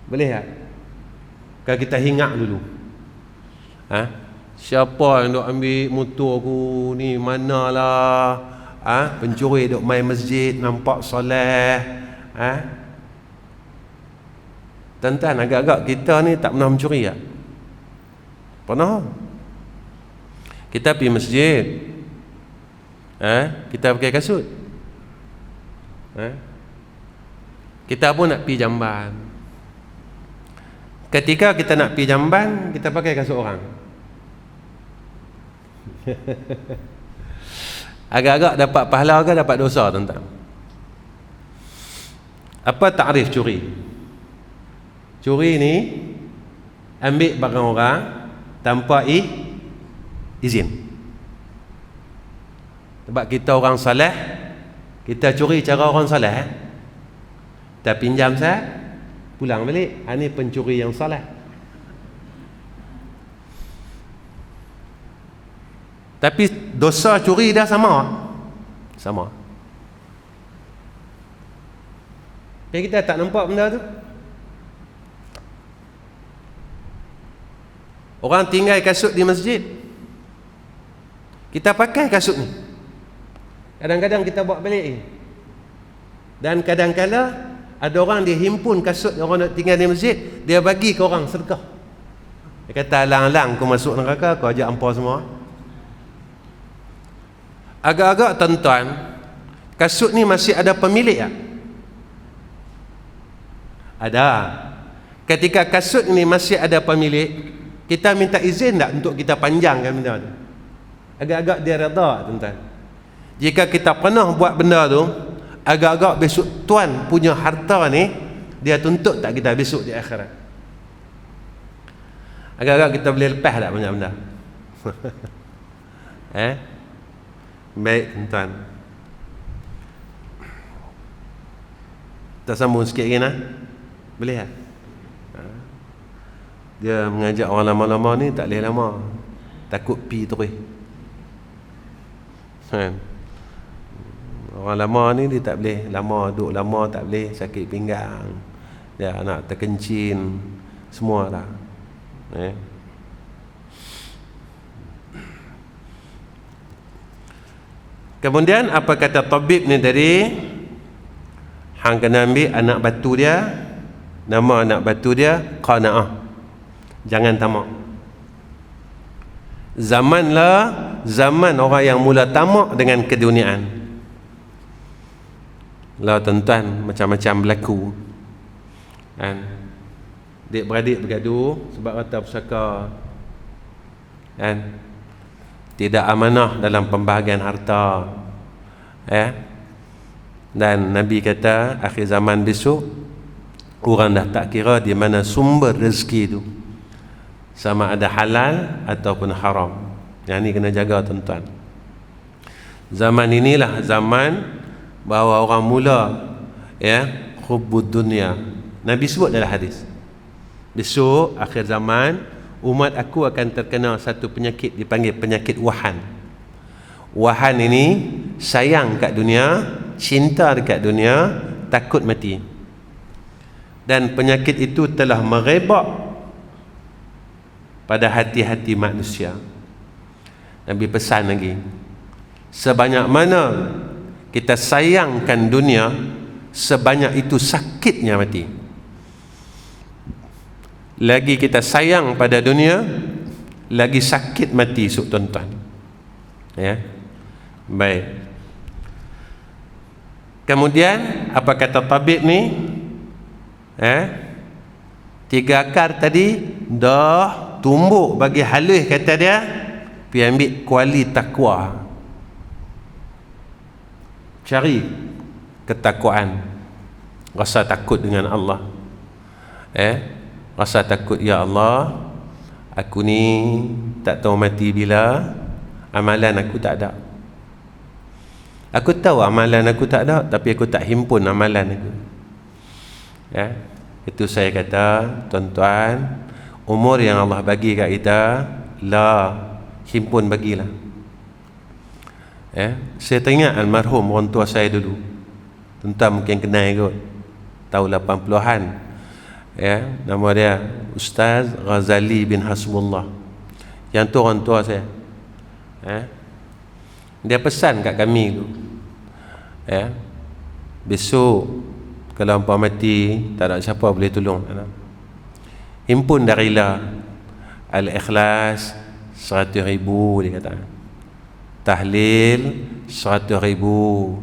Boleh tak? Kalau kita hingak dulu. Siapa yang duk ambil motor aku ni, manalah pencuri duk main masjid, nampak soleh. Tuan-tuan, agak-agak kita ni tak pernah mencuri tak? Pernah? Kita pergi masjid, kita pakai kasut, kita pun nak pergi jamban. Ketika kita nak pergi jamban, kita pakai kasut orang. Agak-agak dapat pahala ke dapat dosa, tuan-tuan? Apa takrif curi? Curi ni ambil barang orang tanpa izin. Sebab kita orang saleh, kita curi cara orang saleh, kita pinjam sah, pulang balik. Ini pencuri yang saleh. Tapi dosa curi dah sama. Tapi kita tak nampak benda tu. Orang tinggal kasut di masjid, kita pakai kasut ni. Kadang-kadang kita bawa balik. Dan kadang-kadang ada orang dia himpun kasut orang nak tinggal di masjid, dia bagi ke orang sedekah. Dia kata, alang-alang kau masuk neraka, kau ajak ampau semua. Agak-agak tuan-tuan, kasut ni masih ada pemilik tak? Ada. Ketika kasut ni masih ada pemilik, kita minta izin tak untuk kita panjangkan benda tu? Agak-agak dia redha, tuan-tuan. Jika kita pernah buat benda tu, agak-agak besok tuan punya harta ni, dia tuntut tak kita besok di akhirat? Agak-agak kita boleh lepas tak benda-benda? Baik, tuan-tuan. Kita sambung sikit lagi, nah? Boleh tak? Dia mengajak orang lama-lama ni tak boleh lama, takut pi terus. Orang lama ni dia tak boleh lama, duduk lama tak boleh, sakit pinggang, dia nak terkencing semua dah. Kemudian apa kata tabib ni tadi? Hang kena ambil anak batu dia, nama anak batu dia qanaah. Jangan tamak. Zaman orang yang mula tamak dengan keduniaan. Lah tuan-tuan, macam-macam berlaku. Kan? Adik-beradik bergaduh sebab harta pusaka. Kan? Tidak amanah dalam pembahagian harta. Dan Nabi kata akhir zaman besok orang dah tak kira di mana sumber rezeki itu, sama ada halal ataupun haram. Yang ni kena jaga tuan-tuan. Zaman inilah zaman bahawa orang mula hubbud dunia. Nabi sebut dalam hadis, besok akhir zaman umat aku akan terkena satu penyakit dipanggil penyakit wahan. Wahan ini sayang kat dunia, cinta dekat dunia, takut mati. Dan penyakit itu telah merebak pada hati-hati manusia. Nabi pesan lagi, sebanyak mana kita sayangkan dunia, sebanyak itu sakitnya mati. Lagi kita sayang pada dunia, lagi sakit mati esok tuan-tuan. Baik. Kemudian apa kata tabib ni? 3 akar tadi dah tumbuk bagi halus, kata dia, pi ambil kuali takwa. Cari ketakwaan, rasa takut dengan Allah. Rasa takut, ya Allah, aku ni tak tahu mati bila, amalan aku tak ada. Aku tahu amalan aku tak ada, tapi aku tak himpun amalan aku. Itu saya kata, tuan-tuan, umur yang Allah bagi kat kita, himpun bagilah. Saya teringat almarhum orang tua saya dulu, tuan-tuan mungkin kenal kot, tahun 80-an. Nama dia Ustaz Ghazali bin Hasbullah. Yang tu orang tua saya. Dia pesan kat kami tu, besok kalau hampa mati, tak ada siapa boleh tolong. Himpun darilah Al-Ikhlas 100,000, dia kata. Tahlil 100,000,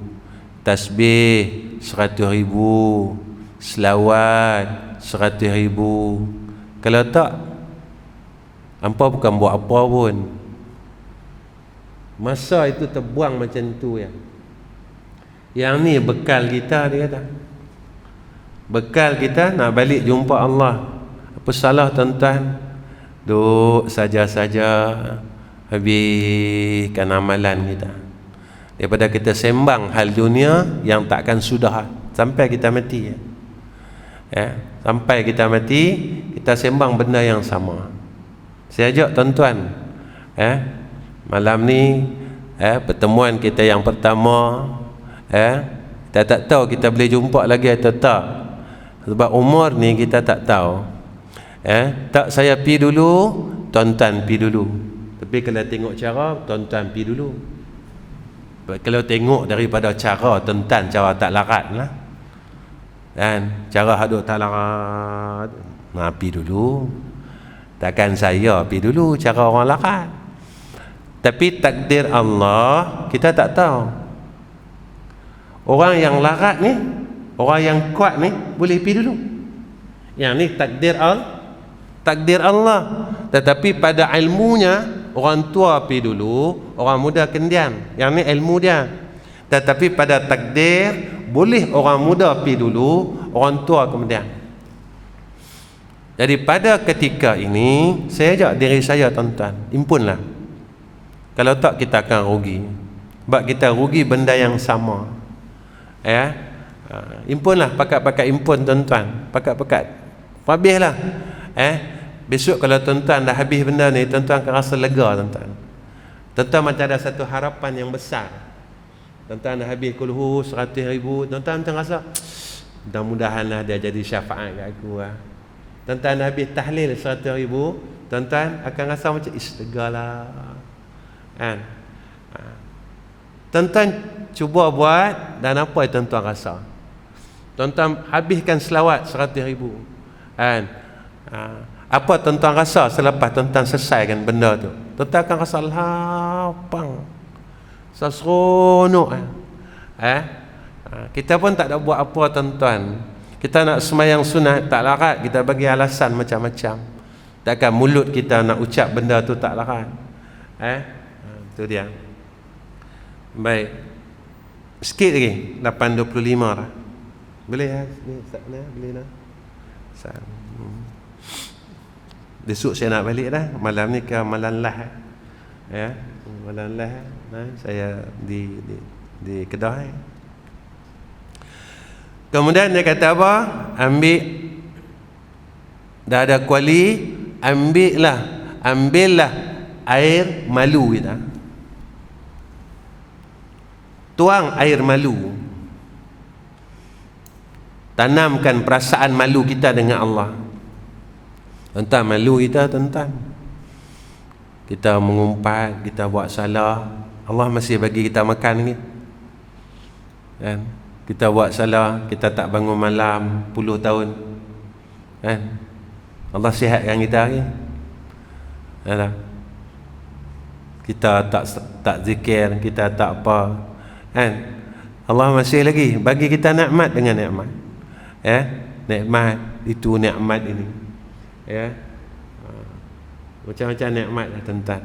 tasbih 100,000, selawat 100,000. Kalau tak, hampa bukan buat apa pun. Masa itu terbuang macam tu ya. Yang ni bekal kita, dia kata. Bekal kita nak balik jumpa Allah. Apa salah tuan-tuan? Duk saja-saja habiskan amalan kita. Daripada kita sembang hal dunia yang takkan sudah sampai kita mati. Sampai kita mati, kita sembang benda yang sama. Saya ajak tuan-tuan, malam ni pertemuan kita yang pertama, kita tak tahu kita boleh jumpa lagi atau tak. Sebab umur ni kita tak tahu. Tak saya pi dulu, tuan-tuan pi dulu. Tapi kalau tengok cara, tuan-tuan pi dulu. Kalau tengok daripada cara tuan-tuan, cara tak larat lah. Dan cara hadut tak larat, pi dulu. Takkan saya pi dulu cara orang larat. Tapi takdir Allah kita tak tahu. Orang yang larat ni, orang yang kuat ni boleh pi dulu. Yang ni takdir Allah. Tetapi pada ilmunya, orang tua pi dulu, orang muda kemudian. Yang ni ilmu dia. Tetapi pada takdir, boleh orang muda pi dulu, orang tua kemudian. Jadi pada ketika ini, saya ajak diri saya tuan-tuan, impunlah. Kalau tak kita akan rugi. Sebab kita rugi benda yang sama. Impunlah, pakat-pakat impun tuan-tuan. Pakat-pakat. Habislah. Besok kalau tuan-tuan dah habis benda ni, tuan-tuan akan rasa lega tuan-tuan. Tuan-tuan macam ada satu harapan yang besar. Tuan-tuan dah habis kulhu 100,000, tuan-tuan macam rasa mudah-mudahanlah dia jadi syafaat kat aku lah. Tuan-tuan dah habis tahlil 100,000, tuan-tuan akan rasa macam istigalah. Tuan-tuan cuba buat, dan apa yang tuan-tuan rasa? Tuan-tuan habiskan selawat 100,000. Apa tuan-tuan rasa selepas tuan-tuan selesaikan benda tu? Tuan-tuan akan rasa lapang, seronok. Kita pun tak ada buat apa tuan-tuan. Kita nak semayang sunat tak larat, kita bagi alasan macam-macam. Takkan mulut kita nak ucap benda tu tak larat. Itu dia. Baik. Sikit lagi 8.25 dah. Boleh ya? Boleh dah. Besok saya nak balik dah. Malam ni ke Malam Lah. Malam Lah. Saya di Kedah. Kemudian dia kata apa? Ambil, dah ada kuali, ambillah air malu kita. Tuang air malu. Tanamkan perasaan malu kita dengan Allah. Tuan-tuan, malu kita tuan-tuan. Kita mengumpat, kita buat salah, Allah masih bagi kita makan ni. Kan? Kita buat salah, kita tak bangun malam puluh tahun. Kan? Allah sihatkan kita lagi. Kita tak zikir, kita tak apa. Kan? Allah masih lagi bagi kita nikmat dengan nikmat. Nikmat itu, nikmat ini. Macam-macam nikmat lah tuan-tuan.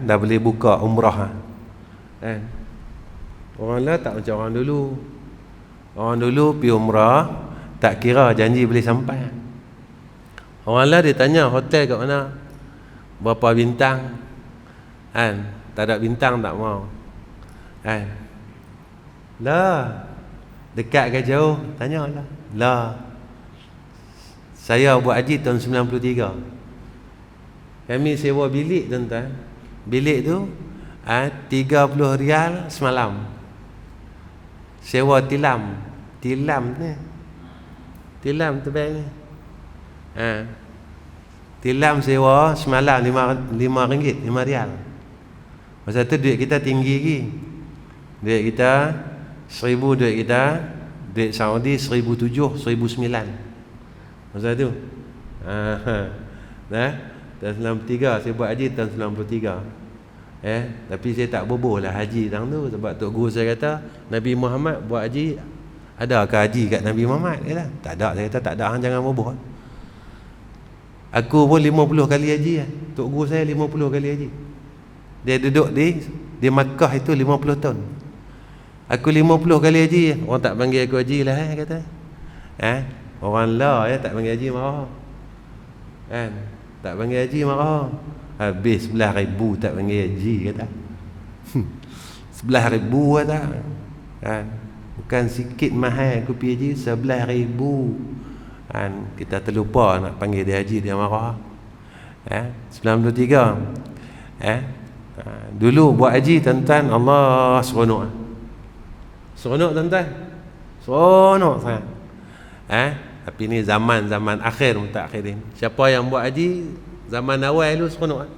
Dah boleh buka umrah. Orang lah tak macam orang dulu. Orang dulu pergi umrah tak kira janji boleh sampai. Orang lah dia tanya hotel kat mana, berapa bintang. Tak ada bintang tak mau. Lah, dekat ke jauh? Tanyalah. Lah, saya buat haji tahun 93. Kami sewa bilik tuan-tuan. Bilik tu 30 rial semalam. Sewa tilam. Tilam ni. Tilam tebal ni. Tilam sewa semalam 5 ringgit, 5 rial. Masa tu duit kita tinggi lagi. Duit kita 1,000, duit Saudi 1,700, 1,900. Masa tu. Tahun 93 saya buat haji tahun 93. Tapi saya tak boboh lah haji tahun tu. Sebab Tok Guru saya kata Nabi Muhammad buat haji, adakah haji kat Nabi Muhammad? Tak ada. Saya kata tak ada, hang jangan boboh. Aku pun 50 kali haji lah. Tok guru saya 50 kali haji. Dia duduk di Makkah itu 50 tahun. Aku 50 kali haji. Orang tak panggil aku haji lah kata. Orang lah tak panggil haji marah. Kan? Tak panggil haji marah. Habis 11,000 tak panggil haji kata. 11,000 kata. Kan? Bukan sikit mahal aku pergi haji, 11,000. Kan? Kita terlupa nak panggil dia haji, dia marah. 93. Dulu buat haji tuan-tuan, Allah seronok. Seronok tuan-tuan. Seronok sangat. Tapi ni zaman akhir mutakhirin. Siapa yang buat haji zaman awal dulu seronok.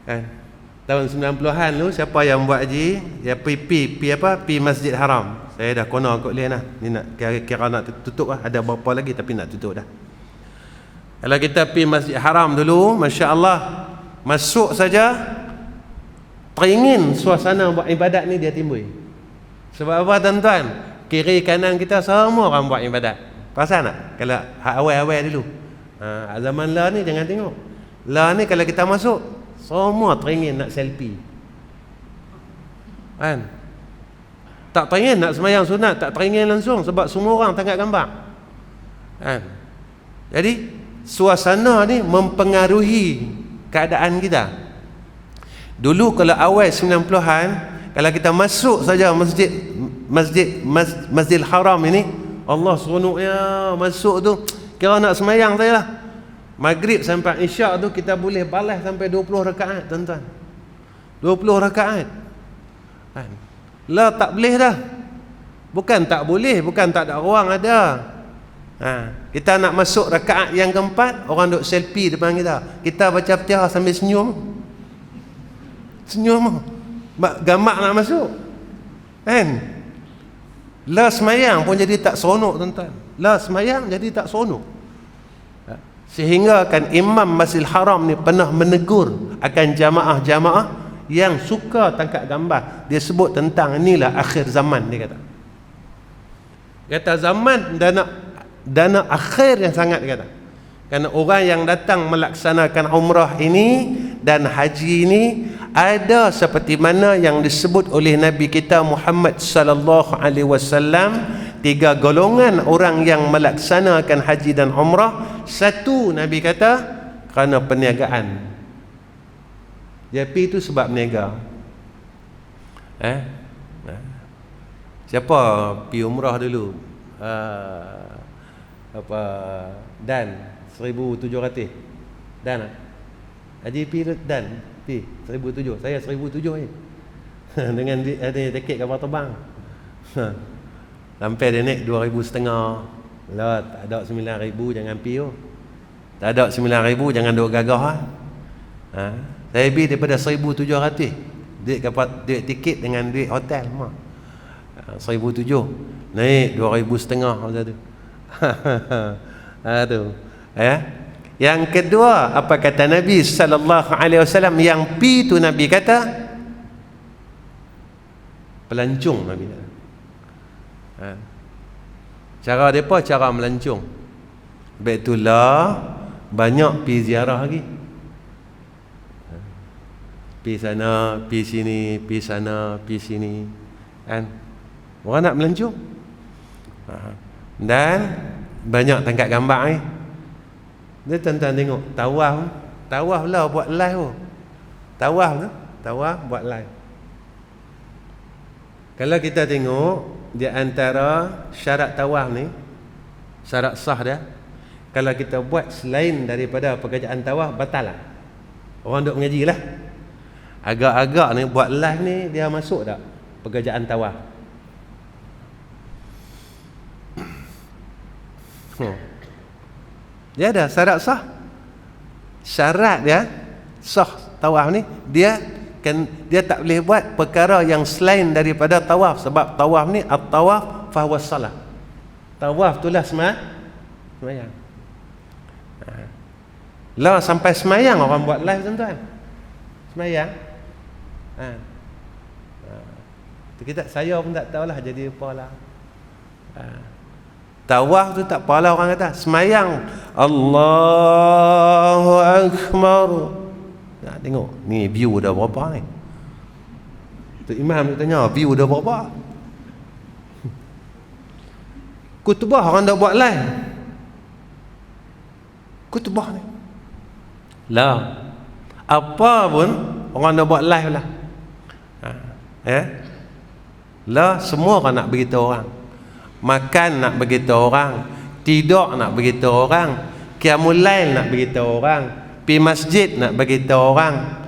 Kan? Tahun 90-an dulu siapa yang buat haji, dia pergi Masjid Haram. Saya dah kono kot lihat dah. Ni nak kira nak tutup lah. Ada berapa lagi tapi nak tutup dah. Kalau kita pergi Masjid Haram dulu, masya-Allah, masuk saja teringin suasana buat ibadat ni dia timbul. Sebab apa tuan-tuan? Kiri kanan kita semua orang buat ibadat. Perasan tak? Kalau awal-awal dulu. Zaman lah ni jangan tengok. Lah ni kalau kita masuk, semua teringin nak selfie. Kan? Tak teringin nak sembahyang sunat, tak teringin langsung sebab semua orang tangkap gambar. Kan? Jadi suasana ni mempengaruhi keadaan kita. Dulu kalau awal 90-an, kalau kita masuk saja Masjidil Haram ini, Allah seronoknya masuk tu, kira nak sembahyang saja lah. Maghrib sampai Isyak tu kita boleh balas sampai 20 rakaat tuan-tuan. 20 rakaat. Kan? Lah tak boleh dah. Bukan tak boleh, bukan tak ada orang ada. Kita nak masuk rakaat yang keempat, orang duk selfie depan kita. Kita baca Fatihah sambil senyum. Senyum. Gamak nak masuk. Kan? Lah semayang pun jadi tak seronok tuan-tuan. Lah semayang jadi tak seronok. Sehingga kan Imam Masjidil Haram ni pernah menegur akan jamaah-jamaah yang suka tangkap gambar. Dia sebut tentang inilah akhir zaman, dia kata zaman dana akhir yang sangat, dia kata. Kerana orang yang datang melaksanakan umrah ini dan haji ini ada seperti mana yang disebut oleh Nabi kita Muhammad sallallahu alaihi wasallam, 3 golongan orang yang melaksanakan haji dan umrah. Satu, Nabi kata kerana perniagaan. Dia pergi itu sebab berniaga. Siapa pergi umrah dulu? Dan 1,700. Dan Haji pergi Dan pergi 1,700. Saya 1,700 je. Dengan ada tiket kapal terbang. Sampai dia naik 2,500. Lah tak ada 9,000 jangan pergi. Tak ada 9,000 jangan duk gagah. Saya pergi daripada 1,700. Duit tiket dengan duit hotel semua. 1,700. Naik 2,500 macam tu. Aduh. Yang kedua, apa kata Nabi sallallahu alaihi wasallam, yang pi tu Nabi kata pelancong. Nabi kata. Cara depa cara melancong. Baitullah banyak pi ziarah lagi. Pi sana, pi sini, pi sana, pi sini. Kan? Orang nak melancong. Dan banyak tangkap gambar ni. Dia tuan-tuan tengok tawaf lah buat live tu. Tawaf buat live. Kalau kita tengok di antara syarat tawaf ni, syarat sah dia, kalau kita buat selain daripada pekerjaan tawaf, batal lah. Orang duk mengaji lah. Agak-agak ni buat live ni dia masuk tak pekerjaan tawaf? Dia ada syarat sah. Syarat dia sah tawaf ni, dia tak boleh buat perkara yang selain daripada tawaf. Sebab tawaf ni at-tawaf fahuwa salah. Tawaf itulah semayang. Lah sampai semayang orang buat live tuan-tuan. Semayang. Kita saya pun tak tahulah jadi apalah. Tawaf tu tak apalah orang kata. Semayang, Allahu Akbar. Nah, tengok, ni view dah berapa ni? Tok Imam dia tanya, view dah berapa? Kutubah orang dah buat live. Kutubah ni. Lah, apa pun orang dah buat live lah. Lah, semua orang nak beritahu orang. Makan nak beritahu orang, tidur nak beritahu orang, qiyamul lail nak beritahu orang, pergi masjid nak beritahu orang,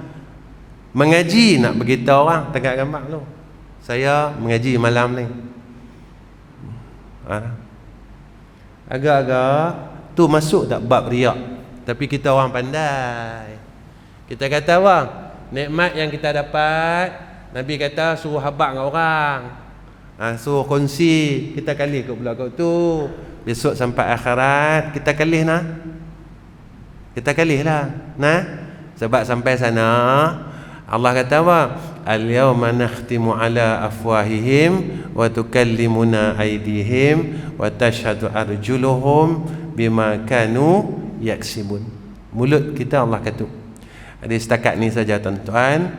mengaji nak beritahu orang. Tengok gambar tu, saya mengaji malam ni. Agak-agak tu masuk tak bab riak, tapi kita orang pandai. Kita kata apa? Nikmat yang kita dapat, Nabi kata suruh habaq dengan orang, suruh kongsi. Kita kalih kat pula kat tu. Besok sampai akhirat kita kalih nah. Kita kalih lah nah. Sebab sampai sana Allah kata apa? Al-yawma nakhtimu ala afwahihim wa tukallimuna aydihim wa tashhadu arjuluhum bima kanu yaksibun. Mulut kita Allah kata. Jadi setakat ni saja tuan-tuan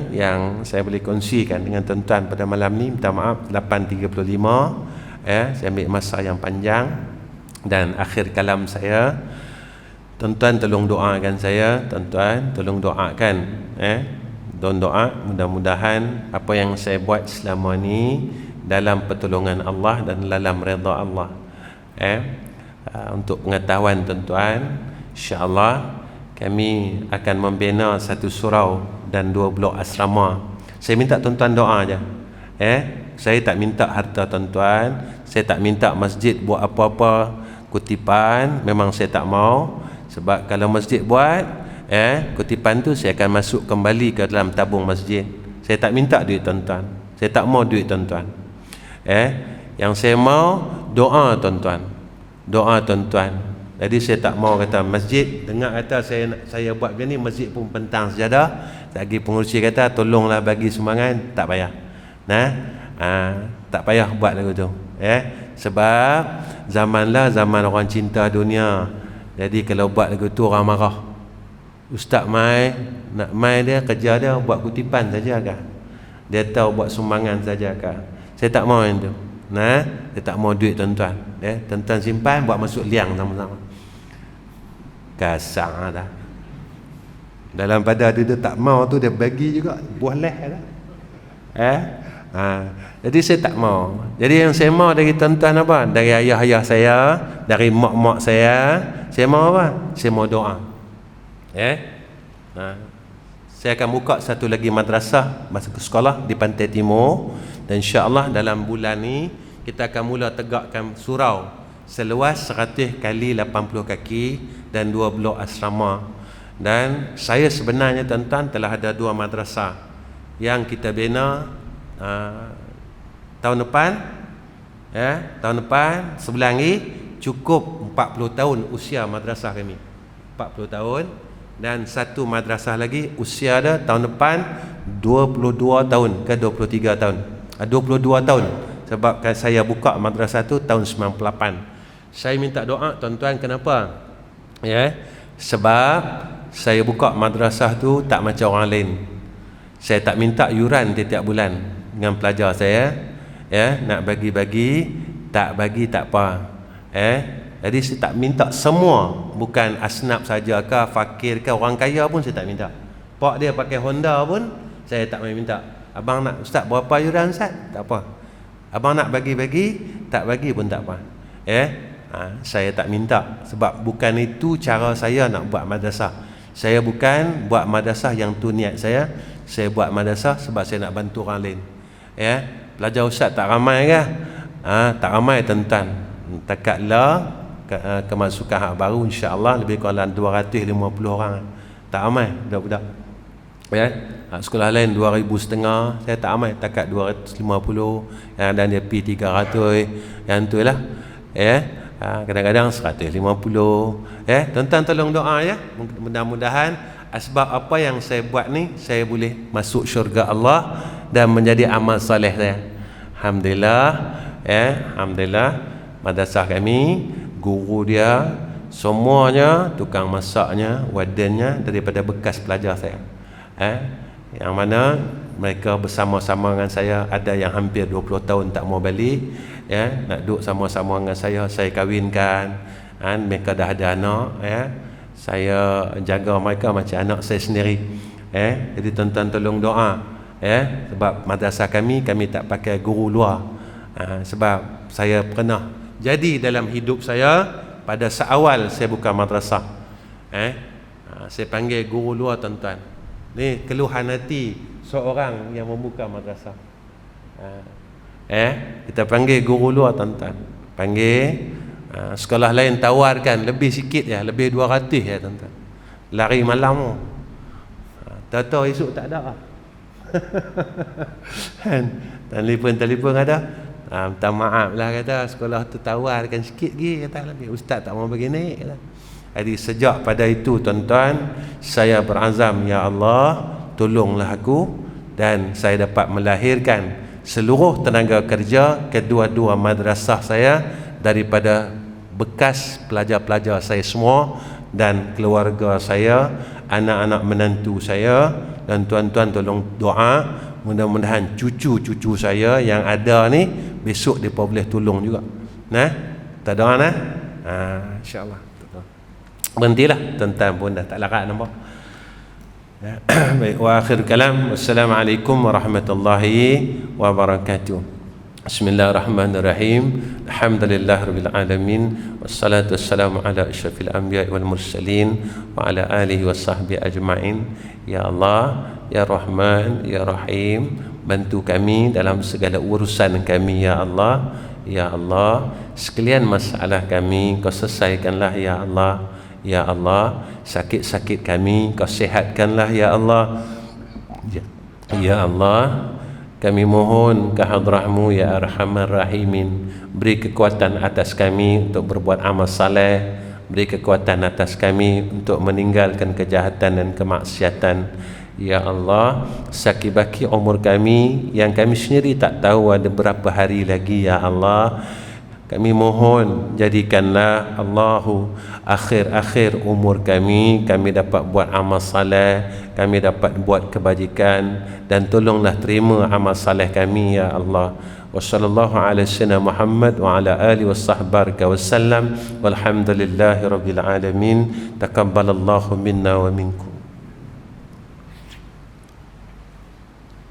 yang saya boleh kongsikan dengan tuan-tuan pada malam ni. Minta maaf 8.35 saya ambil masa yang panjang. Dan akhir kalam saya, tuan-tuan tolong doakan saya, tuan-tuan tolong doakan don doa, mudah-mudahan apa yang saya buat selama ni dalam pertolongan Allah dan dalam redha Allah. Untuk pengetahuan tuan-tuan, insya-Allah kami akan membina satu surau dan 2 blok asrama. Saya minta tuan-tuan doa aja. Saya tak minta harta tuan-tuan, saya tak minta masjid buat apa-apa kutipan, memang saya tak mau. Sebab kalau masjid buat kutipan tu, saya akan masuk kembali ke dalam tabung masjid. Saya tak minta duit tuan-tuan, saya tak mau duit tuan-tuan. Yang saya mau doa tuan-tuan, doa tuan-tuan. Jadi saya tak mau kata masjid, dengar kata saya buat gini, masjid pun pentang sejadah, lagi pengurusi kata tolonglah bagi sumbangan, tak payah. Tak payah buat lagu tu. Sebab zaman orang cinta dunia. Jadi kalau buat lagu tu orang marah. Ustaz mai, nak mai dia kerja dia buat kutipan saja kah? Dia tahu buat sumbangan saja kah? Saya tak mau yang tu. Saya tak mau duit tuan-tuan. Tuan-tuan simpan buat masuk liang sama-sama. Kasar dah. Dalam pada dia tak mau tu, dia bagi juga buah leh dah. Jadi saya tak mau. Jadi yang saya mau dari tuan-tuan apa? Dari ayah-ayah saya, dari mak-mak saya mau apa? Saya mau doa. Saya akan buka satu lagi madrasah, masuk ke sekolah di Pantai Timur. Dan insya-Allah dalam bulan ni kita akan mula tegakkan surau seluas 100 kali 80 kaki dan 2 blok asrama. Dan saya sebenarnya tuan-tuan telah ada 2 madrasah yang kita bina tahun depan. Tahun depan sebulan ni cukup 40 tahun usia madrasah kami. 40 tahun. Dan satu madrasah lagi usia dia tahun depan 22 tahun ke 23 tahun. 22 tahun. Sebab saya buka madrasah tu tahun 98. Saya minta doa tuan-tuan, kenapa? Sebab saya buka madrasah tu tak macam orang lain. Saya tak minta yuran tiap bulan dengan pelajar saya. Nak bagi-bagi, tak bagi tak apa. Jadi saya tak minta semua, bukan asnaf saja ke, fakir ke, orang kaya pun saya tak minta. Pak dia pakai Honda pun saya tak main minta. Abang nak, Ustaz berapa yuran Ustaz? Tak apa. Abang nak bagi-bagi, tak bagi pun tak apa. Saya tak minta. Sebab bukan itu cara saya nak buat madrasah. Saya bukan buat madrasah yang tu niat saya. Saya buat madrasah sebab saya nak bantu orang lain. Pelajar Ustaz tak ramai ke? Tak ramai tuan-tuan. Takatlah kemasukan hak baru, insya-Allah lebih kurang 250 orang. Tak ramai budak-budak. Sekolah lain 2,500, saya tak ramai, takat 250, dan dia pi 300, yang tu lah. Kadang-kadang 150. Tuan-tuan tolong doa ya. Mudah-mudahan asbab apa yang saya buat ni, saya boleh masuk syurga Allah dan menjadi amal soleh saya. Alhamdulillah. Alhamdulillah. madrasah kami, guru dia semuanya, tukang masaknya, wardennya daripada bekas pelajar saya. Yang mana mereka bersama-sama dengan saya, ada yang hampir 20 tahun tak mau balik, nak duduk sama-sama dengan saya kawinkan, mereka dah ada anak, saya jaga mereka macam anak saya sendiri. Jadi tuan-tuan tolong doa, sebab madrasah kami tak pakai guru luar. Sebab saya pernah jadi dalam hidup saya, pada seawal saya buka madrasah, saya panggil guru luar, tuan-tuan. Ni keluhan hati seorang yang membuka madrasah. Kita panggil guru luar, tuan-tuan. Panggil, sekolah lain tawarkan lebih sikit ya, lebih 200 ya, tuan-tuan. Lari malam. Tahu esok tak ada. Telefon ada. Minta maaf lah, kata sekolah tu tawarkan sikit lagi, kata lagi ustaz tak mau begini, kata. Jadi sejak pada itu, tuan-tuan, saya berazam, ya Allah tolonglah aku, dan saya dapat melahirkan seluruh tenaga kerja kedua-dua madrasah saya daripada bekas pelajar-pelajar saya semua, dan keluarga saya, anak-anak menantu saya. Dan tuan-tuan tolong doa, mudah-mudahan cucu-cucu saya yang ada ni besok dia boleh tolong juga. Tak doa nah? InsyaAllah. Berhentilah, tuan-tuan pun dah tak larat nampak. Baik, wa akhir kalam. Wassalamualaikum warahmatullahi wabarakatuh. Bismillahirrahmanirrahim. Alhamdulillahirabbil alamin, wassalatu wassalamu ala asyrafil anbiya'i wal mursalin wa ala alihi washabbihi ajmain. Ya Allah, ya Rahman, ya Rahim, bantu kami dalam segala urusan kami, ya Allah. Ya Allah, sekalian masalah kami Kau selesaikanlah, ya Allah. Ya Allah, sakit-sakit kami Kau sihatkanlah, ya Allah. Ya Allah, kami mohon ke hadrah-Mu, ya Arhamar Rahimin. Beri kekuatan atas kami untuk berbuat amal saleh. Beri kekuatan atas kami untuk meninggalkan kejahatan dan kemaksiatan. Ya Allah, sakibaki umur kami yang kami sendiri tak tahu ada berapa hari lagi, ya Allah. Kami mohon jadikanlah Allahu akhir-akhir umur kami dapat buat amal saleh, kami dapat buat kebajikan, dan tolonglah terima amal saleh kami, ya Allah. Wassallallahu ala sayyidina Muhammad wa ala alihi washabbarika wasallam, walhamdulillahi rabbil alamin. Taqabbalallahu minna wa minkum.